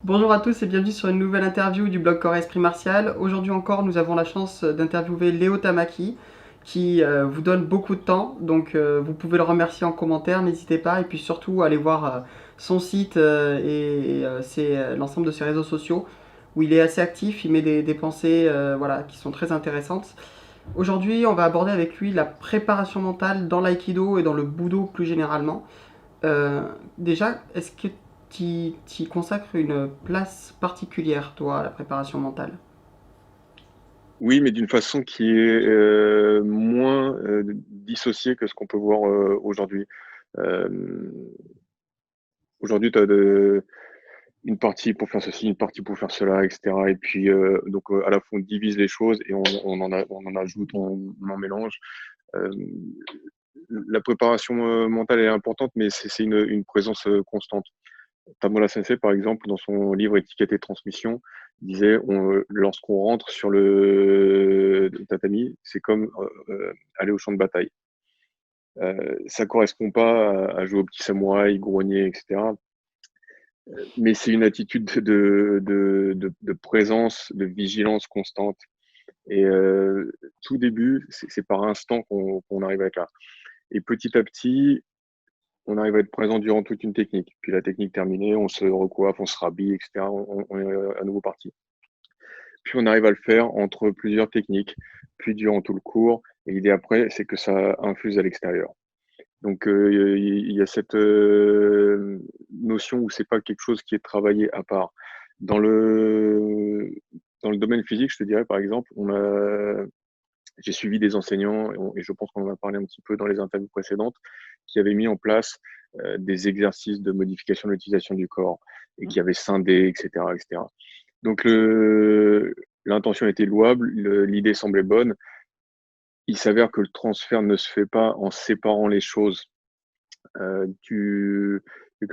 Bonjour à tous et bienvenue sur une nouvelle interview du blog Corps Esprit Martial. Aujourd'hui encore, nous avons la chance d'interviewer Léo Tamaki qui vous donne beaucoup de temps. Donc vous pouvez le remercier en commentaire, n'hésitez pas. Et puis surtout, allez voir son site l'ensemble de ses réseaux sociaux où il est assez actif. Il met des pensées voilà, qui sont très intéressantes. Aujourd'hui, on va aborder avec lui la préparation mentale dans l'aïkido et dans le budo plus généralement. Déjà, est-ce que tu y consacres une place particulière, toi, à la préparation mentale? Oui, mais d'une façon qui est moins dissociée que ce qu'on peut voir aujourd'hui. Euh, Aujourd'hui, tu as une partie pour faire ceci, une partie pour faire cela, etc. Et puis, à la fois, on divise les choses et on en ajoute, on en mélange. Euh, la préparation mentale est importante, mais c'est une présence constante. Tamola Sensei, par exemple, dans son livre Étiquette et transmission, disait lorsqu'on rentre sur le tatami, c'est comme aller au champ de bataille. Ça correspond pas à jouer au petit samouraï, grogner, etc. Mais c'est une attitude de présence, de vigilance constante. Et tout début, c'est par instant qu'on arrive à être là. Et petit à petit, on arrive à être présent durant toute une technique. Puis la technique terminée, on se recoiffe, on se rhabille, etc. On est à nouveau parti. Puis on arrive à le faire entre plusieurs techniques, puis durant tout le cours. Et l'idée après, c'est que ça infuse à l'extérieur. Donc il y a cette notion où c'est pas quelque chose qui est travaillé à part. Dans le dans le domaine physique, je te dirais par exemple, j'ai suivi des enseignants et je pense qu'on en a parlé un petit peu dans les interviews précédentes qui avaient mis en place des exercices de modification de l'utilisation du corps et qui avaient scindé, etc., etc. Donc l'intention était louable, l'idée semblait bonne. Il s'avère que le transfert ne se fait pas en séparant les choses. Quelque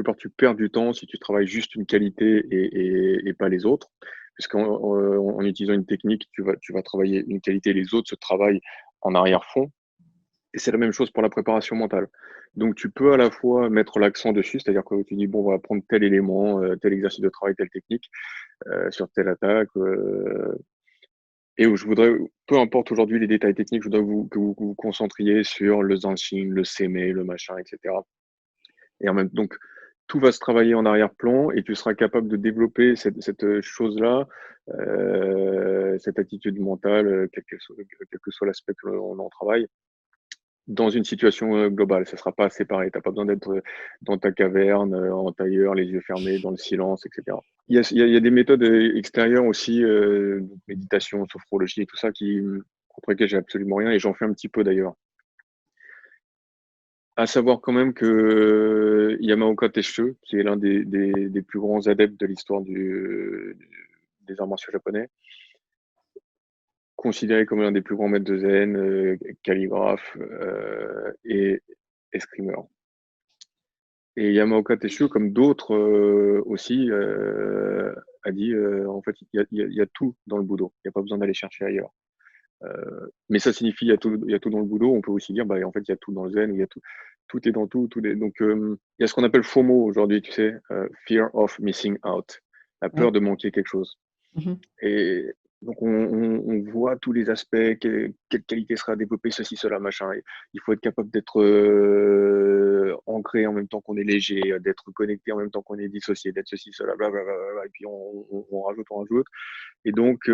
part, tu perds du temps si tu travailles juste une qualité et pas les autres. Puisqu'en utilisant une technique, tu vas travailler une qualité, les autres se travaillent en arrière-fond. Et c'est la même chose pour la préparation mentale. Donc, tu peux à la fois mettre l'accent dessus, c'est-à-dire que tu dis, bon, on va prendre tel élément, tel exercice de travail, telle technique, sur telle attaque, et où je voudrais, peu importe aujourd'hui les détails techniques, je voudrais que vous vous concentriez sur le zanshin, le seme, le machin, etc. Et en même donc tout va se travailler en arrière-plan et tu seras capable de développer cette chose-là, cette attitude mentale, quel que soit l'aspect que l'on en travaille, dans une situation globale. Ça sera pas séparé. T'as pas besoin d'être dans ta caverne, en tailleur, les yeux fermés, dans le silence, etc. Il y a des méthodes extérieures aussi, méditation, sophrologie et tout ça, contre lesquelles j'ai absolument rien et j'en fais un petit peu d'ailleurs. À savoir quand même que Yamaoka Teisho, qui est l'un des plus grands adeptes de l'histoire des arts martiaux japonais, considéré comme l'un des plus grands maîtres de zen, calligraphe et escrimeur. Et Yamaoka Teisho, comme d'autres aussi, a dit en fait, il y a tout dans le Budo. Il n'y a pas besoin d'aller chercher ailleurs. Mais ça signifie il y a tout dans le boulot. On peut aussi dire, bah, en fait, il y a tout dans le zen, il y a tout, tout est dans tout. Tout est... Donc, il y a ce qu'on appelle FOMO aujourd'hui, tu sais, Fear of Missing Out, la Ouais. peur de manquer quelque chose. Mhm. Et donc, on voit tous les aspects, quelle qualité sera développée, ceci, cela, machin. Et il faut être capable d'être ancré en même temps qu'on est léger, d'être connecté en même temps qu'on est dissocié, d'être ceci, cela, blablabla. Et puis, on rajoute, on rajoute. Et donc,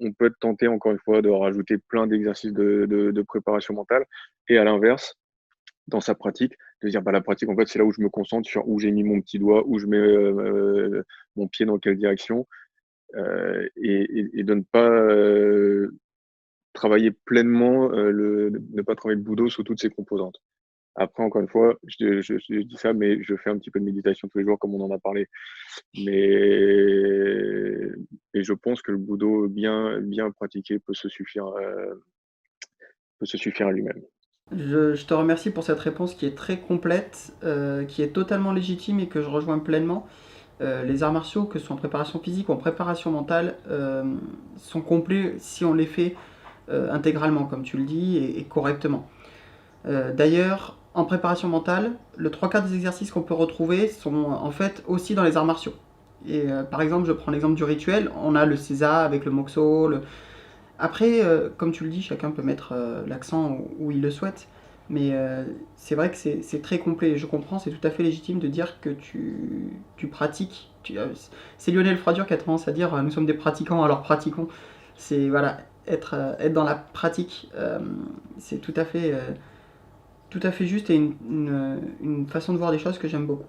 on peut être tenté, encore une fois, de rajouter plein d'exercices de préparation mentale. Et à l'inverse, dans sa pratique, de dire, bah, la pratique, en fait, c'est là où je me concentre sur où j'ai mis mon petit doigt, où je mets mon pied dans quelle direction, et de ne pas travailler pleinement, ne pas travailler le budo sous toutes ses composantes. Après, encore une fois, je dis ça, mais je fais un petit peu de méditation tous les jours, comme on en a parlé. Mais et je pense que le budo bien pratiqué peut se suffire à lui-même. Je te remercie pour cette réponse qui est très complète, qui est totalement légitime et que je rejoins pleinement. Les arts martiaux, que ce soit en préparation physique ou en préparation mentale, sont complets si on les fait intégralement, comme tu le dis, et correctement. D'ailleurs, En préparation mentale, le trois quarts des exercices qu'on peut retrouver sont en fait aussi dans les arts martiaux. Et par exemple, je prends l'exemple du rituel, on a le César avec le Moxo. Après, comme tu le dis, chacun peut mettre l'accent où il le souhaite. Mais c'est vrai que c'est très complet. Je comprends, c'est tout à fait légitime de dire que tu pratiques. C'est Lionel Froidur qui a tendance à dire nous sommes des pratiquants, alors pratiquons. C'est voilà, être dans la pratique, c'est tout à fait juste et une façon de voir des choses que j'aime beaucoup.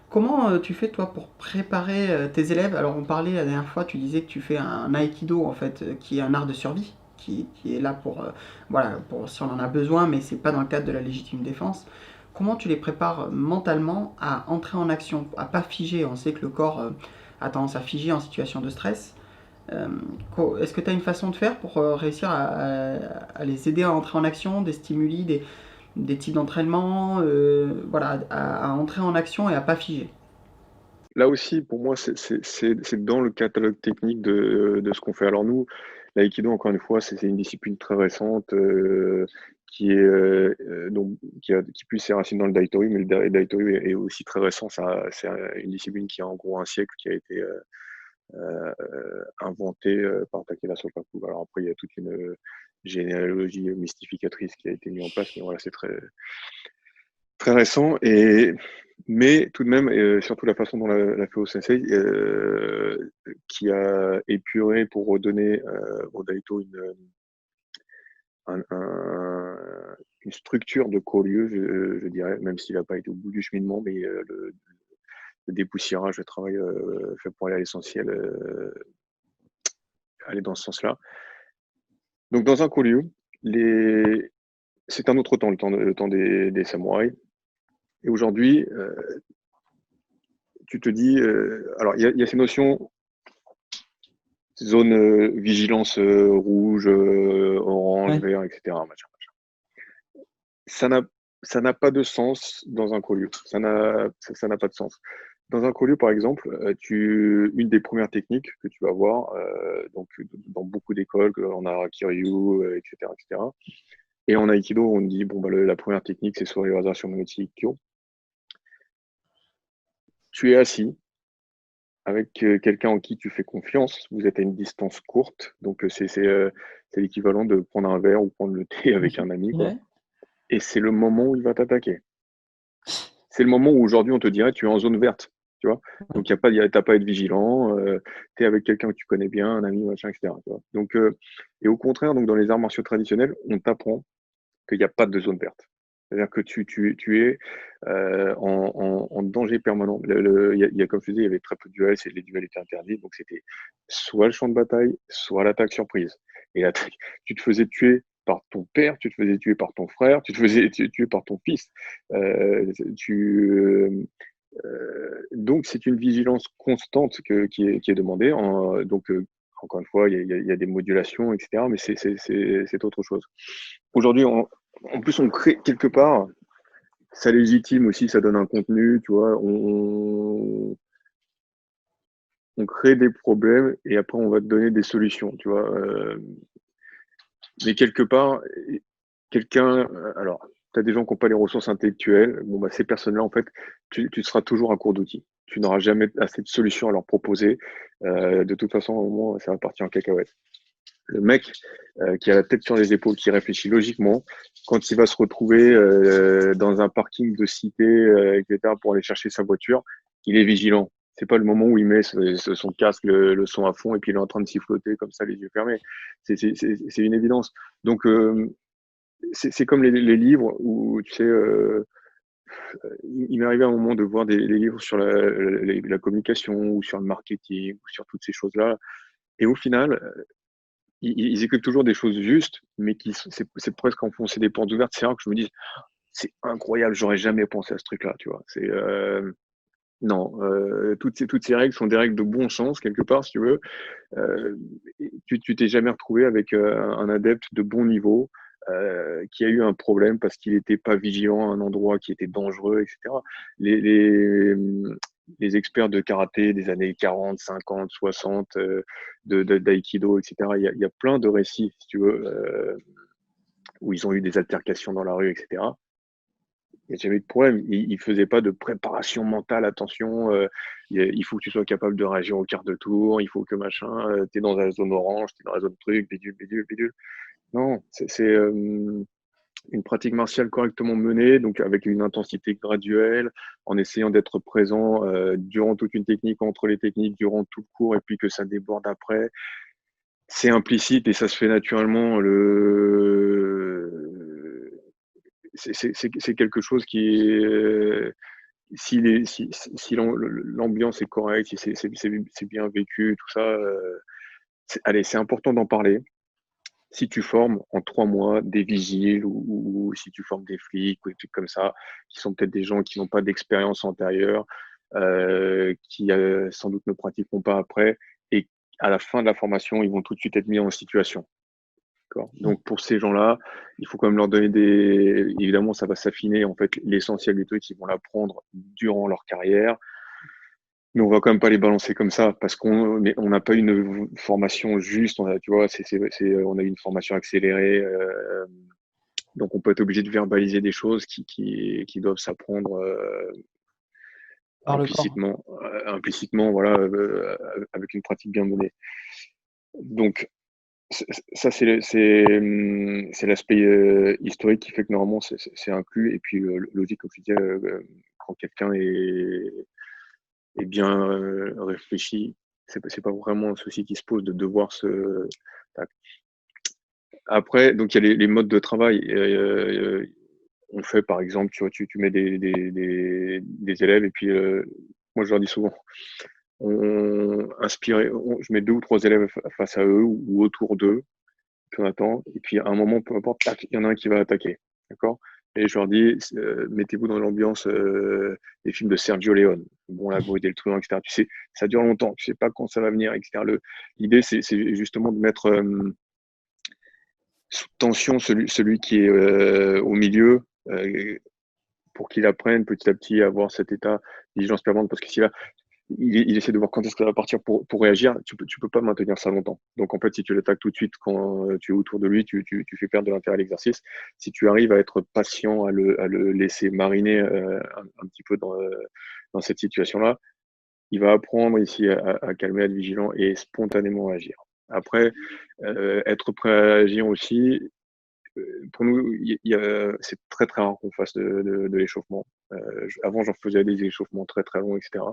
Comment tu fais toi pour préparer tes élèves? Alors on parlait la dernière fois, tu disais que tu fais un aïkido en fait, qui est un art de survie, qui est là pour, voilà, pour si on en a besoin, mais c'est pas dans le cadre de la légitime défense. Comment tu les prépares mentalement à entrer en action, à pas figer? On sait que le corps a tendance à figer en situation de stress. Euh, Est-ce que tu as une façon de faire pour réussir à les aider à entrer en action, des stimuli, des types d'entraînement, voilà, à entrer en action et à pas figer? Là aussi, pour moi, c'est dans le catalogue technique de ce qu'on fait. Alors nous, l'aïkido, encore une fois, c'est une discipline très récente qui est donc qui puise ses racines dans le Daitori, mais le Daitori est aussi très récent. C'est une discipline qui a en gros un siècle, qui a été inventée par Takeda Shokaku. Alors après, il y a toute une généalogie mystificatrice qui a été mise en place, mais voilà, c'est très récent, mais tout de même, surtout la façon dont l'a fait au Sensei, qui a épuré pour redonner au Daito un- un- une structure de Kōryu, je dirais, même s'il n'a pas été au bout du cheminement, mais le dépoussiérage, le travail fait pour aller à l'essentiel, aller dans ce sens-là. Donc dans un Kōryu, c'est un autre temps, le temps des samouraïs. Et aujourd'hui, tu te dis, alors il y a ces notions zone vigilance rouge, orange, Ouais. vert, etc. Machin. Ça n'a, ça n'a pas de sens dans un colieu. Ça n'a pas de sens. Dans un colieu, par exemple, une des premières techniques que tu vas voir, donc dans beaucoup d'écoles, en Kiryu, etc., etc. Et en Aikido, on dit bon bah la première technique, c'est Soryō Monochi Kyo. Tu es assis avec quelqu'un en qui tu fais confiance. Vous êtes à une distance courte, donc c'est l'équivalent de prendre un verre ou prendre le thé avec un ami, quoi. Ouais. Et c'est le moment où il va t'attaquer. C'est le moment où aujourd'hui on te dirait tu es en zone verte, tu vois. Donc t'as pas à être vigilant, tu es avec quelqu'un que tu connais bien, un ami, machin, etc. Tu vois. Donc, et au contraire, donc dans les arts martiaux traditionnels, on t'apprend qu'il n'y a pas de zone verte. C'est-à-dire que tu es en danger permanent. Comme je disais, il y avait très peu de duels, les duels étaient interdits, donc c'était soit le champ de bataille, soit l'attaque surprise. Et l'attaque, tu te faisais tuer par ton père, tu te faisais tuer par ton frère, tu te faisais tuer par ton fils. Euh, tu, donc c'est une vigilance constante qui est demandée. Donc encore une fois, il y a des modulations, etc. Mais c'est autre chose. Aujourd'hui, en plus, on crée quelque part, ça légitime aussi, ça donne un contenu, tu vois. On crée des problèmes et après, on va te donner des solutions, tu vois. Mais quelque part, quelqu'un, alors, tu as des gens qui n'ont pas les ressources intellectuelles. Bon, bah, ces personnes-là, en fait, tu seras toujours à court d'outils. Tu n'auras jamais assez de solutions à leur proposer. De toute façon, au moment, ça va partir en cacahuète. Le mec qui a la tête sur les épaules, qui réfléchit logiquement, quand il va se retrouver dans un parking de cité, etc., pour aller chercher sa voiture, il est vigilant. C'est pas le moment où il met son casque, le son à fond, et puis il est en train de siffloter comme ça, les yeux fermés. C'est une évidence. Donc, c'est comme les livres où, tu sais, il m'est arrivé à un moment de voir des livres sur la communication ou sur le marketing ou sur toutes ces choses-là. Et au final, ils écrivent toujours des choses justes, mais c'est presque enfoncer des portes ouvertes. C'est rare que je me dise, c'est incroyable, j'aurais jamais pensé à ce truc-là, tu vois. Non, toutes ces règles sont des règles de bon sens quelque part, si tu veux. Euh, tu t'es jamais retrouvé avec un adepte de bon niveau qui a eu un problème parce qu'il n'était pas vigilant à un endroit qui était dangereux, etc. Les, les, les experts de karaté des années 40, 50, 60, d'aïkido, etc. Il y a plein de récits, si tu veux, où ils ont eu des altercations dans la rue, etc. Il n'y a jamais eu de problème. Il ne faisait pas de préparation mentale, attention, il faut que tu sois capable de réagir au quart de tour, il faut que machin, tu es dans la zone orange, tu es dans la zone truc, bidule, bidule, bidule. Non, c'est une pratique martiale correctement menée, donc avec une intensité graduelle, en essayant d'être présent durant toute une technique, entre les techniques, durant tout le cours, et puis que ça déborde après. C'est implicite et ça se fait naturellement. C'est quelque chose qui est, si l'ambiance est correcte, si c'est bien vécu, tout ça, allez, c'est important d'en parler. Si tu formes en 3 mois des vigiles ou si tu formes des flics ou des trucs comme ça, qui sont peut-être des gens qui n'ont pas d'expérience antérieure, qui sans doute ne pratiqueront pas après, et à la fin de la formation, ils vont tout de suite être mis en situation. Donc pour ces gens-là, il faut quand même leur donner des. Évidemment, ça va s'affiner. En fait, l'essentiel du truc, ils vont l'apprendre durant leur carrière. Mais on va quand même pas les balancer comme ça parce qu'on n'a pas une formation juste. Tu vois, on a une formation accélérée. Donc on peut être obligé de verbaliser des choses qui doivent s'apprendre Par le corps. implicitement, voilà, avec une pratique bien menée. Donc ça, c'est l'aspect historique qui fait que normalement c'est inclus. Et puis logique, comme tu disais, quand quelqu'un est bien réfléchi, c'est pas vraiment un souci qui se pose de devoir se. Après, donc il y a les modes de travail. On fait par exemple, tu vois, tu mets des élèves et puis moi je leur dis souvent, je mets 2 ou 3 élèves face à eux ou autour d'eux, puis on attend, et puis à un moment, peu importe, tac, il y en a un qui va attaquer, d'accord? Et je leur dis, mettez-vous dans l'ambiance des films de Sergio Leone. Bon, la brute et le truand, etc. Tu sais, ça dure longtemps, tu sais pas quand ça va venir, etc. L'idée, c'est justement de mettre sous tension celui qui est au milieu, pour qu'il apprenne petit à petit à avoir cet état de vigilance permanente, parce que si là, il essaie de voir quand est-ce que ça va partir pour réagir, tu peux pas maintenir ça longtemps. Donc en fait, si tu l'attaques tout de suite quand tu es autour de lui, tu fais perdre de l'intérêt à l'exercice. Si tu arrives à être patient, à le laisser mariner un petit peu dans cette situation-là, il va apprendre ici à calmer, à être vigilant et spontanément agir. Après, être prêt à agir aussi, pour nous, c'est très très rare qu'on fasse de l'échauffement. Avant, j'en faisais des échauffements très très longs, etc.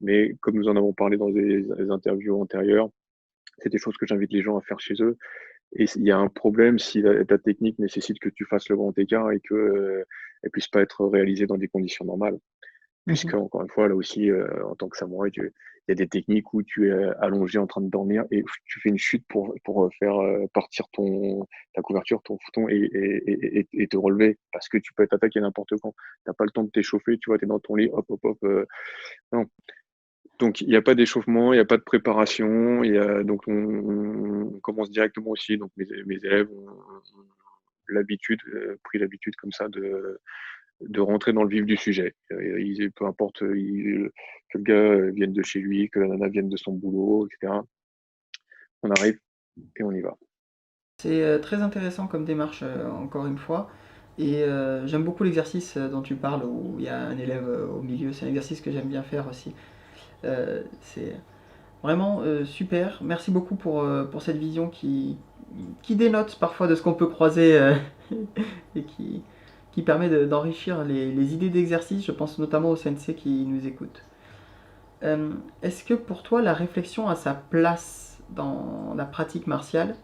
Mais comme nous en avons parlé dans des interviews antérieures, c'est des choses que j'invite les gens à faire chez eux. Et il y a un problème si ta technique nécessite que tu fasses le grand écart et qu'elle ne puisse pas être réalisée dans des conditions normales. Puisque, Mhm. encore une fois, là aussi, en tant que samouraï, il y a des techniques où tu es allongé en train de dormir et tu fais une chute pour faire partir ta couverture, ton futon et te relever parce que tu peux être attaqué n'importe quand. Tu n'as pas le temps de t'échauffer, tu vois, tu es dans ton lit, hop, hop, hop. Non. Donc, il n'y a pas d'échauffement, il n'y a pas de préparation. Donc, on commence directement aussi. Donc, mes élèves ont pris l'habitude comme ça de rentrer dans le vif du sujet. Peu importe que le gars vienne de chez lui, que la nana vienne de son boulot, etc. On arrive et on y va. C'est très intéressant comme démarche, encore une fois. Et j'aime beaucoup l'exercice dont tu parles où il y a un élève au milieu. C'est un exercice que j'aime bien faire aussi. C'est vraiment super. Merci beaucoup pour cette vision qui dénote parfois de ce qu'on peut croiser et qui permet d'enrichir les idées d'exercice. Je pense notamment aux sensei qui nous écoutent. Est-ce que pour toi la réflexion a sa place dans la pratique martiale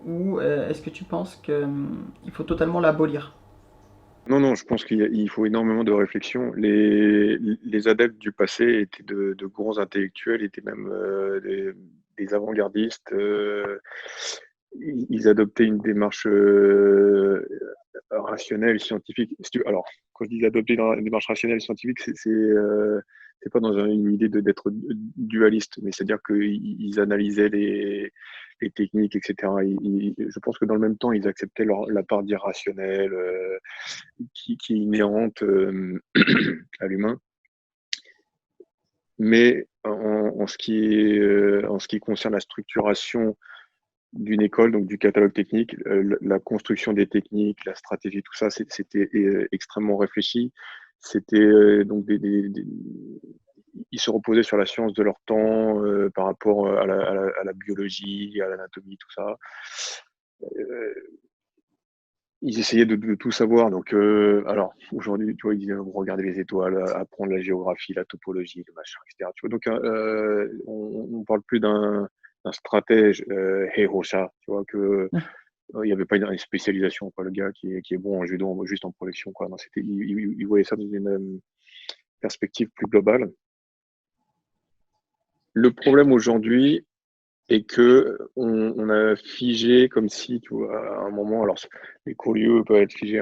ou est-ce que tu penses qu'il faut totalement l'abolir? Non, non, je pense qu'il faut énormément de réflexion. Les adeptes du passé étaient de grands intellectuels, étaient même des avant-gardistes. Ils adoptaient une démarche rationnelle, scientifique. Alors, quand je dis adopter une démarche rationnelle, scientifique, c'est pas dans une idée d'être dualiste, mais c'est-à-dire qu'ils analysaient les techniques, etc. Je pense que dans le même temps, ils acceptaient la part d'irrationnel qui est inhérente à l'humain. Mais en ce qui concerne la structuration d'une école, donc du catalogue technique, la construction des techniques, la stratégie, tout ça, c'était extrêmement réfléchi. C'était donc ils se reposaient sur la science de leur temps par rapport à la biologie, à l'anatomie, tout ça. Ils essayaient de tout savoir. Donc, alors aujourd'hui, tu vois, ils disaient regarder les étoiles, apprendre la géographie, la topologie, le machin, etc. Tu vois, donc, on parle plus d'un stratège Heirosa, tu vois, que il n'y avait pas une spécialisation, quoi. Le gars qui est bon en judo, juste en projection, quoi. Non, il voyait ça dans une perspective plus globale. Le problème aujourd'hui est que on a figé comme si, tu vois, à un moment, alors les Koryu peuvent être figés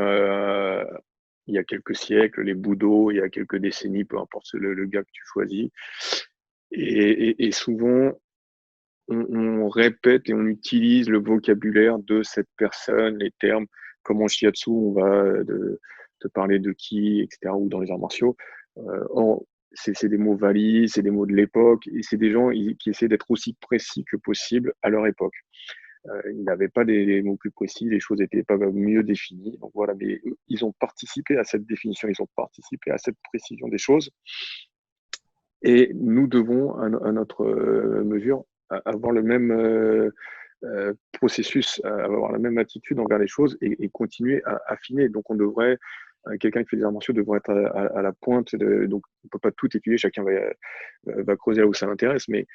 il y a quelques siècles, les Budo il y a quelques décennies, peu importe le gars que tu choisis. Et souvent, on répète et on utilise le vocabulaire de cette personne, les termes, comme en shiatsu, on va te parler de ki, etc., ou dans les arts martiaux. Or, c'est des mots valides, c'est des mots de l'époque, et c'est des gens qui essaient d'être aussi précis que possible à leur époque. Ils n'avaient pas des mots plus précis, les choses n'étaient pas mieux définies. Donc voilà, mais ils ont participé à cette définition, ils ont participé à cette précision des choses. Et nous devons, à notre mesure, avoir le même processus, avoir la même attitude envers les choses et continuer à affiner. Donc on devrait, quelqu'un qui fait des arts martiaux devrait être à la pointe. Donc on ne peut pas tout étudier, chacun va creuser là où ça l'intéresse, mais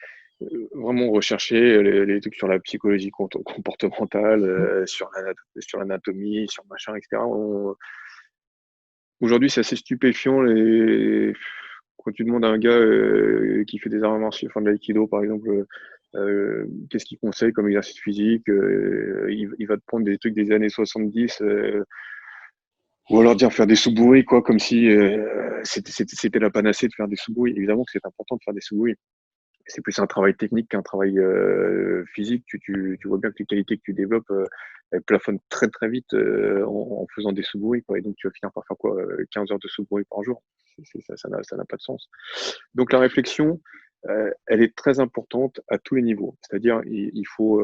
vraiment rechercher les trucs sur la psychologie comportementale, sur l'anatomie, sur machin, etc. Aujourd'hui, c'est assez stupéfiant quand tu demandes à un gars qui fait des arts martiaux, enfin de l'aïkido par exemple, qu'est-ce qu'il conseille comme exercice physique, il va te prendre des trucs des années 70, ou alors dire faire des suburi, quoi, comme si c'était la panacée de faire des suburi. Évidemment que c'est important de faire des suburi. C'est plus un travail technique qu'un travail physique. Tu vois bien que les qualités que tu développes, elles plafonnent très très vite en faisant des suburi, quoi. Et donc tu vas finir par faire quoi, 15 heures de suburi par jour. Ça n'a pas de sens. Donc la réflexion, elle est très importante à tous les niveaux. C'est-à-dire, il faut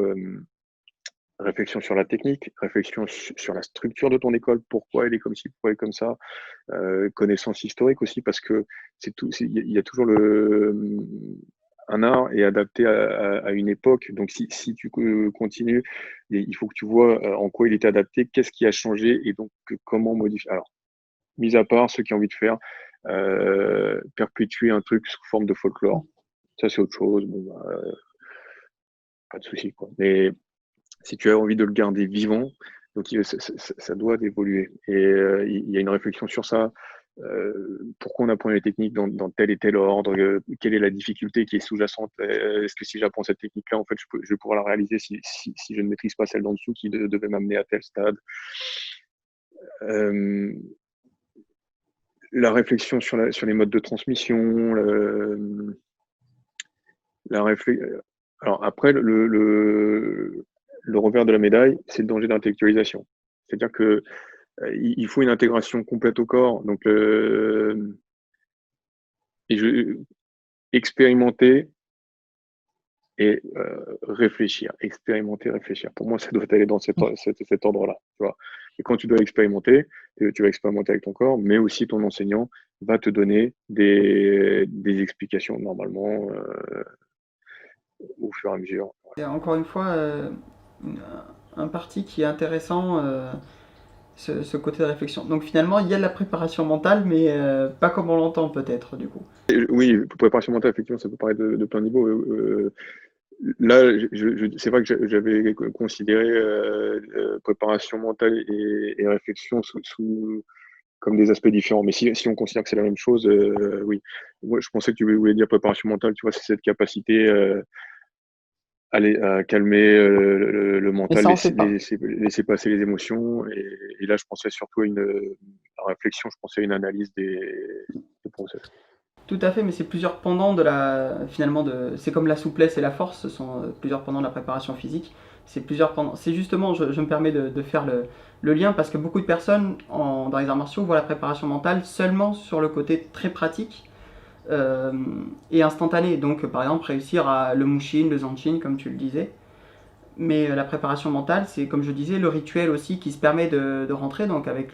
réflexion sur la technique, réflexion sur la structure de ton école, pourquoi elle est comme ci, pourquoi elle est comme ça, connaissance historique aussi, parce que il y a toujours un art est adapté à une époque. Donc si tu continues, il faut que tu vois en quoi il était adapté, qu'est-ce qui a changé et donc comment modifier. Alors, mis à part ceux qui ont envie de faire perpétuer un truc sous forme de folklore, ça c'est autre chose. Bon, pas de souci, quoi. Mais si tu as envie de le garder vivant, donc ça doit évoluer. Et il y a une réflexion sur ça. Pourquoi on apprend les techniques dans tel et tel ordre, quelle est la difficulté qui est sous-jacente, est-ce que si j'apprends cette technique-là, en fait, je vais pouvoir la réaliser si je ne maîtrise pas celle d'en dessous qui devait m'amener à tel stade. La réflexion sur les modes de transmission, alors après, le revers de la médaille, c'est le danger d'intellectualisation. C'est-à-dire que il faut une intégration complète au corps. Donc, expérimenter et réfléchir. Expérimenter, réfléchir. Pour moi, ça doit aller dans cet ordre-là. Tu vois. Et quand tu dois expérimenter, tu vas expérimenter avec ton corps, mais aussi ton enseignant va te donner des explications normalement au fur et à mesure. Et encore une fois, un parti qui est intéressant, ce côté de réflexion. Donc finalement, il y a de la préparation mentale, mais pas comme on l'entend peut-être du coup. Oui, préparation mentale, effectivement, ça peut paraître de plein de niveaux. Là, c'est vrai que j'avais considéré préparation mentale et réflexion comme des aspects différents. Mais si on considère que c'est la même chose, oui. Moi, je pensais que tu voulais dire préparation mentale, tu vois, c'est cette capacité à calmer le Mais mental, ça, on sait pas. laisser passer les émotions. Et là, je pensais surtout à la réflexion, je pensais à une analyse des process. Tout à fait, mais c'est plusieurs pendants de la. Finalement, c'est comme la souplesse et la force, ce sont plusieurs pendants de la préparation physique. C'est plusieurs pendants. C'est justement, je me permets de faire le lien parce que beaucoup de personnes dans les arts martiaux voient la préparation mentale seulement sur le côté très pratique et instantané. Donc, par exemple, réussir à le mushin, le zanchin, comme tu le disais. Mais la préparation mentale, c'est comme je disais, le rituel aussi qui se permet de rentrer, donc avec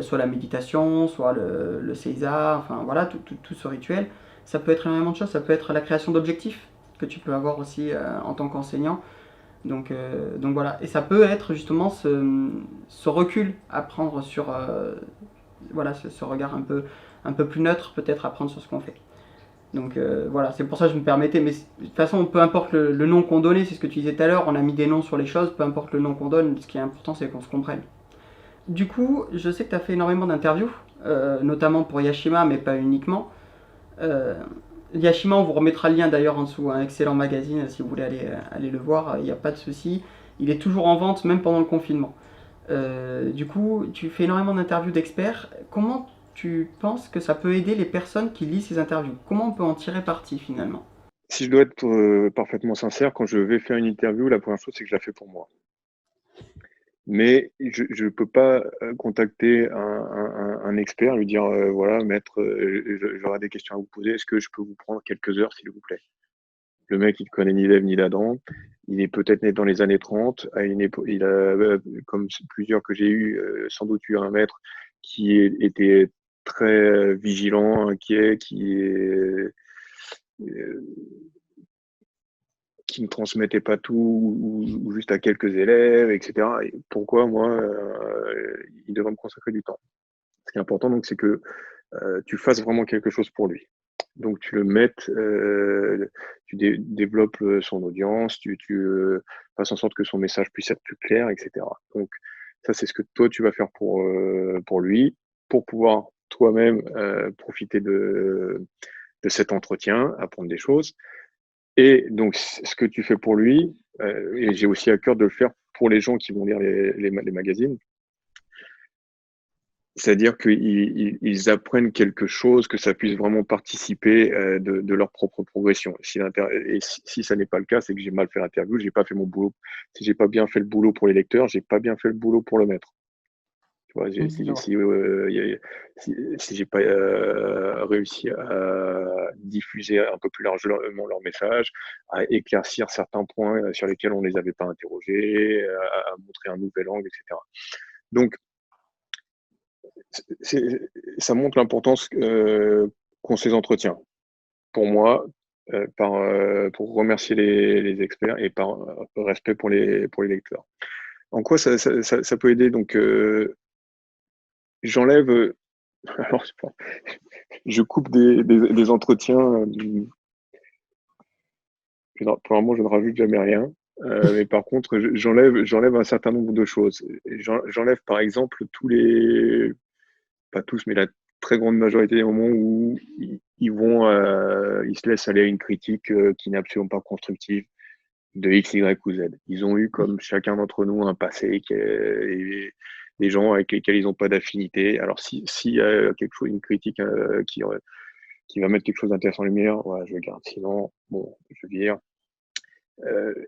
soit la méditation, soit le seiza, enfin voilà, tout ce rituel. Ça peut être énormément de choses, ça peut être la création d'objectifs que tu peux avoir aussi en tant qu'enseignant. Donc voilà, et ça peut être justement ce recul à prendre sur voilà, ce regard un peu plus neutre peut-être à prendre sur ce qu'on fait. Donc voilà, c'est pour ça que je me permettais, mais de toute façon, peu importe le nom qu'on donnait, c'est ce que tu disais tout à l'heure, on a mis des noms sur les choses, peu importe le nom qu'on donne, ce qui est important c'est qu'on se comprenne. Du coup, je sais que tu as fait énormément d'interviews, notamment pour Yashima, mais pas uniquement. Euh, Yashima, on vous remettra le lien d'ailleurs en dessous, un excellent magazine si vous voulez aller le voir, il n'y a pas de souci. Il est toujours en vente, même pendant le confinement. Du coup, tu fais énormément d'interviews d'experts. Comment tu penses que ça peut aider les personnes qui lisent ces interviews? Comment on peut en tirer parti finalement? Si je dois être parfaitement sincère, quand je vais faire une interview, la première chose, c'est que je la fais pour moi. Mais je ne peux pas contacter un expert, lui dire voilà, maître, j'aurais des questions à vous poser, est-ce que je peux vous prendre quelques heures, s'il vous plaît? Le mec, il ne connaît ni l'Ève ni l'Adam. Il est peut-être né dans les années 30. Il a, comme plusieurs que j'ai eu, sans doute eu un maître était très vigilant, inquiet, euh, qui ne transmettait pas tout ou juste à quelques élèves, etc. Et pourquoi moi, il devrait me consacrer du temps. Ce qui est important, donc, c'est que tu fasses vraiment quelque chose pour lui. Donc tu le mettes, tu développes son audience, tu fasses en sorte que son message puisse être plus clair, etc. Donc ça, c'est ce que toi, tu vas faire pour lui, pour pouvoir toi-même profiter de cet entretien, apprendre des choses. Et donc, ce que tu fais pour lui, et j'ai aussi à cœur de le faire pour les gens qui vont lire les magazines, c'est-à-dire qu'ils apprennent quelque chose, que ça puisse vraiment participer de leur propre progression. Si ça n'est pas le cas, c'est que j'ai mal fait l'interview, j'ai pas fait mon boulot. Si j'ai pas bien fait le boulot pour les lecteurs, j'ai pas bien fait le boulot pour le maître. Tu vois, Je vois. si j'ai pas réussi à diffuser un peu plus largement leur message, à éclaircir certains points sur lesquels on ne les avait pas interrogés, à montrer un nouvel angle, etc. Donc, ça montre l'importance qu'ont ces entretiens. Pour moi, pour remercier les experts et par respect pour les lecteurs. En quoi ça peut aider? Donc, j'enlève. Alors, je coupe des entretiens. Pour le moment, je ne rajoute jamais rien. Mais par contre, j'enlève un certain nombre de choses. J'enlève par exemple pas tous, mais la très grande majorité des moments où ils se laissent aller à une critique qui n'est absolument pas constructive de X, Y ou Z. Ils ont eu, comme chacun d'entre nous, un passé et des gens avec lesquels ils n'ont pas d'affinité. Alors, s'il y a quelque chose, une critique qui va mettre quelque chose d'intéressant en lumière, voilà, je garde. Sinon, bon, je vire.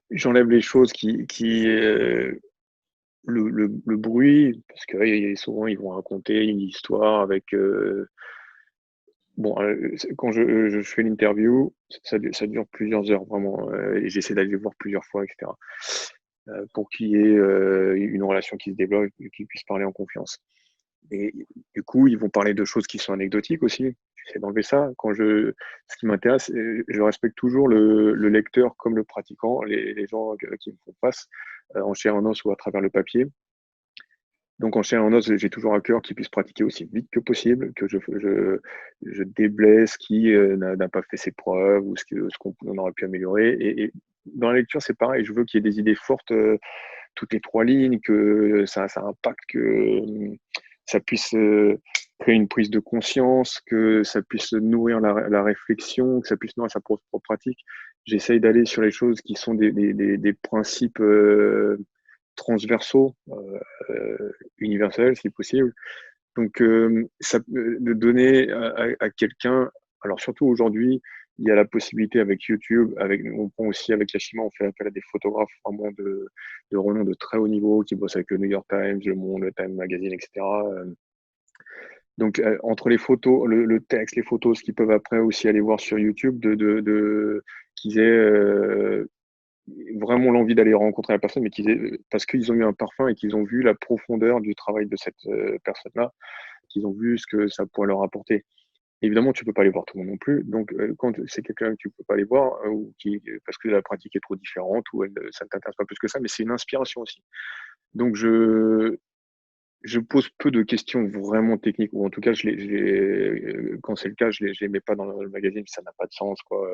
J'enlève les choses le bruit, parce que souvent ils vont raconter une histoire avec bon, quand je fais l'interview, ça dure plusieurs heures vraiment, et j'essaie d'aller voir plusieurs fois, etc. Pour qu'il y ait une relation qui se développe et qu'ils puissent parler en confiance. Et du coup, ils vont parler de choses qui sont anecdotiques aussi. J'essaie d'enlever ça. Ce qui m'intéresse, je respecte toujours le lecteur comme le pratiquant, les gens qui me font face, en chair et en os ou à travers le papier. Donc en chair et en os, j'ai toujours à cœur qu'ils puissent pratiquer aussi vite que possible, que je déblaisse qui n'a pas fait ses preuves ou ce qu'on aurait pu améliorer. Et dans la lecture, c'est pareil. Je veux qu'il y ait des idées fortes toutes les trois lignes, que ça impacte, que ça puisse créer une prise de conscience, que ça puisse nourrir la réflexion, que ça puisse nourrir sa propre pratique. J'essaye d'aller sur les choses qui sont des principes transversaux, universels si possible. Donc, de donner à quelqu'un, alors surtout aujourd'hui, il y a la possibilité avec YouTube, on prend aussi avec Yashima, on fait appel à des photographes vraiment de renom de très haut niveau qui bossent avec le New York Times, Le Monde, le Time Magazine, etc. Donc, entre les photos, le texte, les photos, ce qu'ils peuvent après aussi aller voir sur YouTube, qu'ils aient vraiment l'envie d'aller rencontrer la personne, mais parce qu'ils ont eu un parfum et qu'ils ont vu la profondeur du travail de cette personne-là, qu'ils ont vu ce que ça pourrait leur apporter. Évidemment, tu peux pas aller voir tout le monde non plus. Donc, quand c'est quelqu'un que tu peux pas aller voir, parce que la pratique est trop différente ou ça ne t'intéresse pas plus que ça, mais c'est une inspiration aussi. Donc, je pose peu de questions vraiment techniques, ou en tout cas, quand c'est le cas, je les mets pas dans le magazine, ça n'a pas de sens, quoi.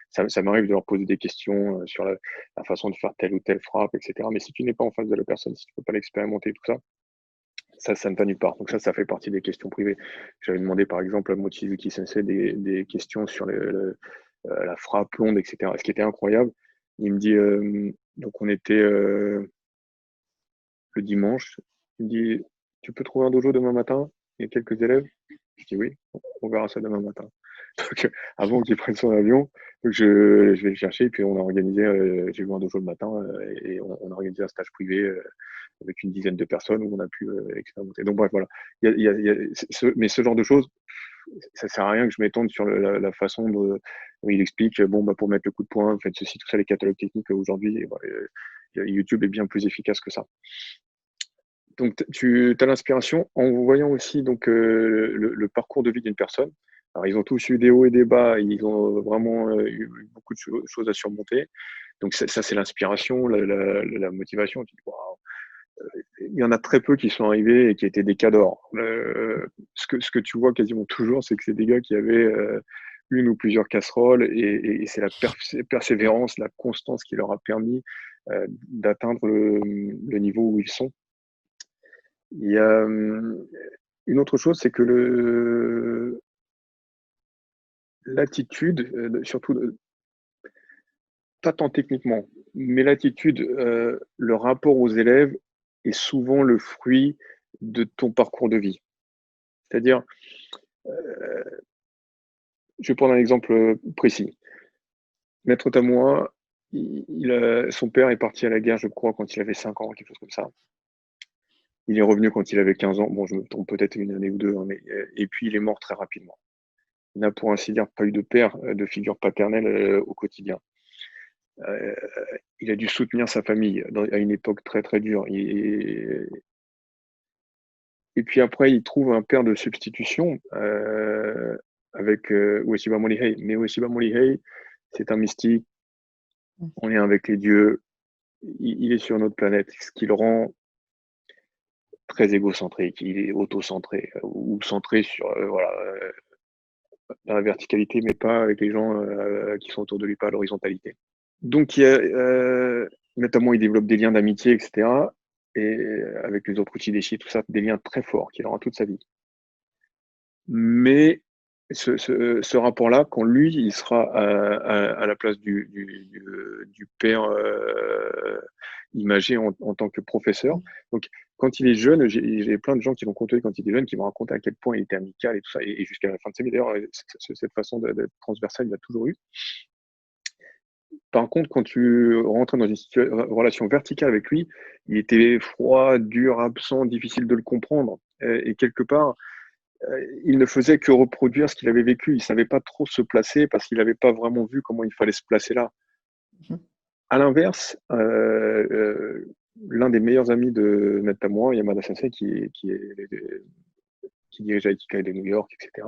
Ça m'arrive de leur poser des questions sur la façon de faire telle ou telle frappe, etc. Mais si tu n'es pas en face de la personne, si tu peux pas l'expérimenter, tout ça, ça ne va nulle part. Donc ça fait partie des questions privées. J'avais demandé par exemple à Mochizuki Sensei des questions sur la frappe longue, etc. Ce qui était incroyable. Il me dit, donc on était le dimanche, il me dit, tu peux trouver un dojo demain matin? Il y a quelques élèves. Je dis oui, on verra ça demain matin. Donc, avant qu'il prenne son avion, donc je vais le chercher, et puis on a organisé, j'ai vu un dojo le matin, et on a organisé un stage privé avec une dizaine de personnes où on a pu expérimenter. Donc bref, voilà. Mais ce genre de choses, ça sert à rien que je m'étende sur la façon dont il explique, bon, bah, pour mettre le coup de poing, faites ceci, tout ça, les catalogues techniques aujourd'hui, YouTube est bien plus efficace que ça. Donc, tu as l'inspiration en voyant aussi donc, le parcours de vie d'une personne. Alors, ils ont tous eu des hauts et des bas, ils ont vraiment eu beaucoup de choses à surmonter. Donc, ça c'est l'inspiration, la motivation. Tu dis, waouh, il y en a très peu qui sont arrivés et qui étaient des cadors. Ce que tu vois quasiment toujours, c'est que c'est des gars qui avaient une ou plusieurs casseroles, et c'est la persévérance, la constance qui leur a permis d'atteindre le niveau où ils sont. Il y a une autre chose, c'est que l'attitude, surtout pas tant techniquement, mais l'attitude, le rapport aux élèves est souvent le fruit de ton parcours de vie. C'est-à-dire, je vais prendre un exemple précis. Maître Tamoua, son père est parti à la guerre, je crois, quand il avait 5 ans, quelque chose comme ça. Il est revenu quand il avait 15 ans. Bon, je me trompe peut-être une année ou deux, hein, et puis il est mort très rapidement. Il n'a, pour ainsi dire, pas eu de père, de figure paternelle au quotidien. Euh, il a dû soutenir sa famille à une époque très très dure. Et puis après, il trouve un père de substitution avec Ueshiba Morihei. Mais Ueshiba Morihei, c'est un mystique, on est avec les dieux, il est sur notre planète, ce qui le rend très égocentrique, il est autocentré, ou centré sur voilà, dans la verticalité, mais pas avec les gens qui sont autour de lui, pas à l'horizontalité. Donc, notamment, il développe des liens d'amitié, etc. Et avec les autres outils Uchideshi, tout ça, des liens très forts qu'il aura toute sa vie. Mais ce rapport-là, quand lui, il sera à la place du père imagé en tant que professeur. Donc, quand il est jeune, j'ai plein de gens qui l'ont côtoyé quand il est jeune, qui m'ont raconté à quel point il était amical et tout ça, et jusqu'à la fin de sa vie. D'ailleurs, cette façon d'être transversale, il a toujours eu. Par contre, quand tu rentrais dans une relation verticale avec lui, il était froid, dur, absent, difficile de le comprendre. Et quelque part, il ne faisait que reproduire ce qu'il avait vécu. Il ne savait pas trop se placer parce qu'il n'avait pas vraiment vu comment il fallait se placer là. À l'inverse, l'un des meilleurs amis de Netamura, Yamada Sensei, qui dirige Aikikai de New York, etc.,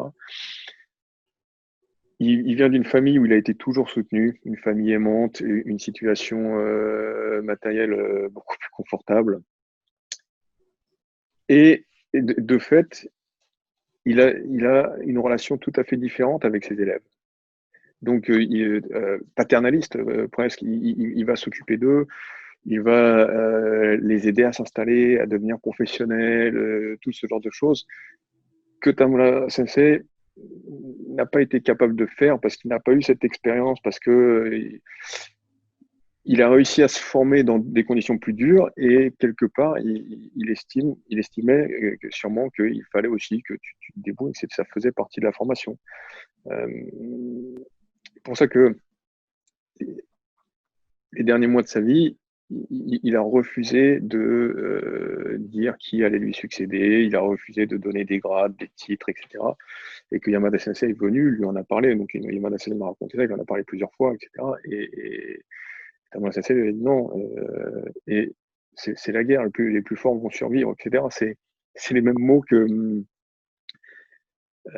il vient d'une famille où il a été toujours soutenu, une famille aimante, une situation matérielle beaucoup plus confortable. Et de fait, il a une relation tout à fait différente avec ses élèves. Donc, paternaliste presque, il va s'occuper d'eux, il va les aider à s'installer, à devenir professionnels, tout ce genre de choses que Tamura Sensei n'a pas été capable de faire parce qu'il n'a pas eu cette expérience, parce que il a réussi à se former dans des conditions plus dures, et quelque part, il estimait sûrement qu'il fallait aussi que tu te débrouilles, ça faisait partie de la formation. C'est pour ça que les derniers mois de sa vie, il a refusé de dire qui allait lui succéder, il a refusé de donner des grades, des titres, etc. Et que Yamada Sensei est venu, lui en a parlé, donc Yamada Sensei m'a raconté ça, il en a parlé plusieurs fois, etc. Mon sensei lui a dit non, et c'est la guerre, les plus forts vont survivre, etc. C'est les mêmes mots que,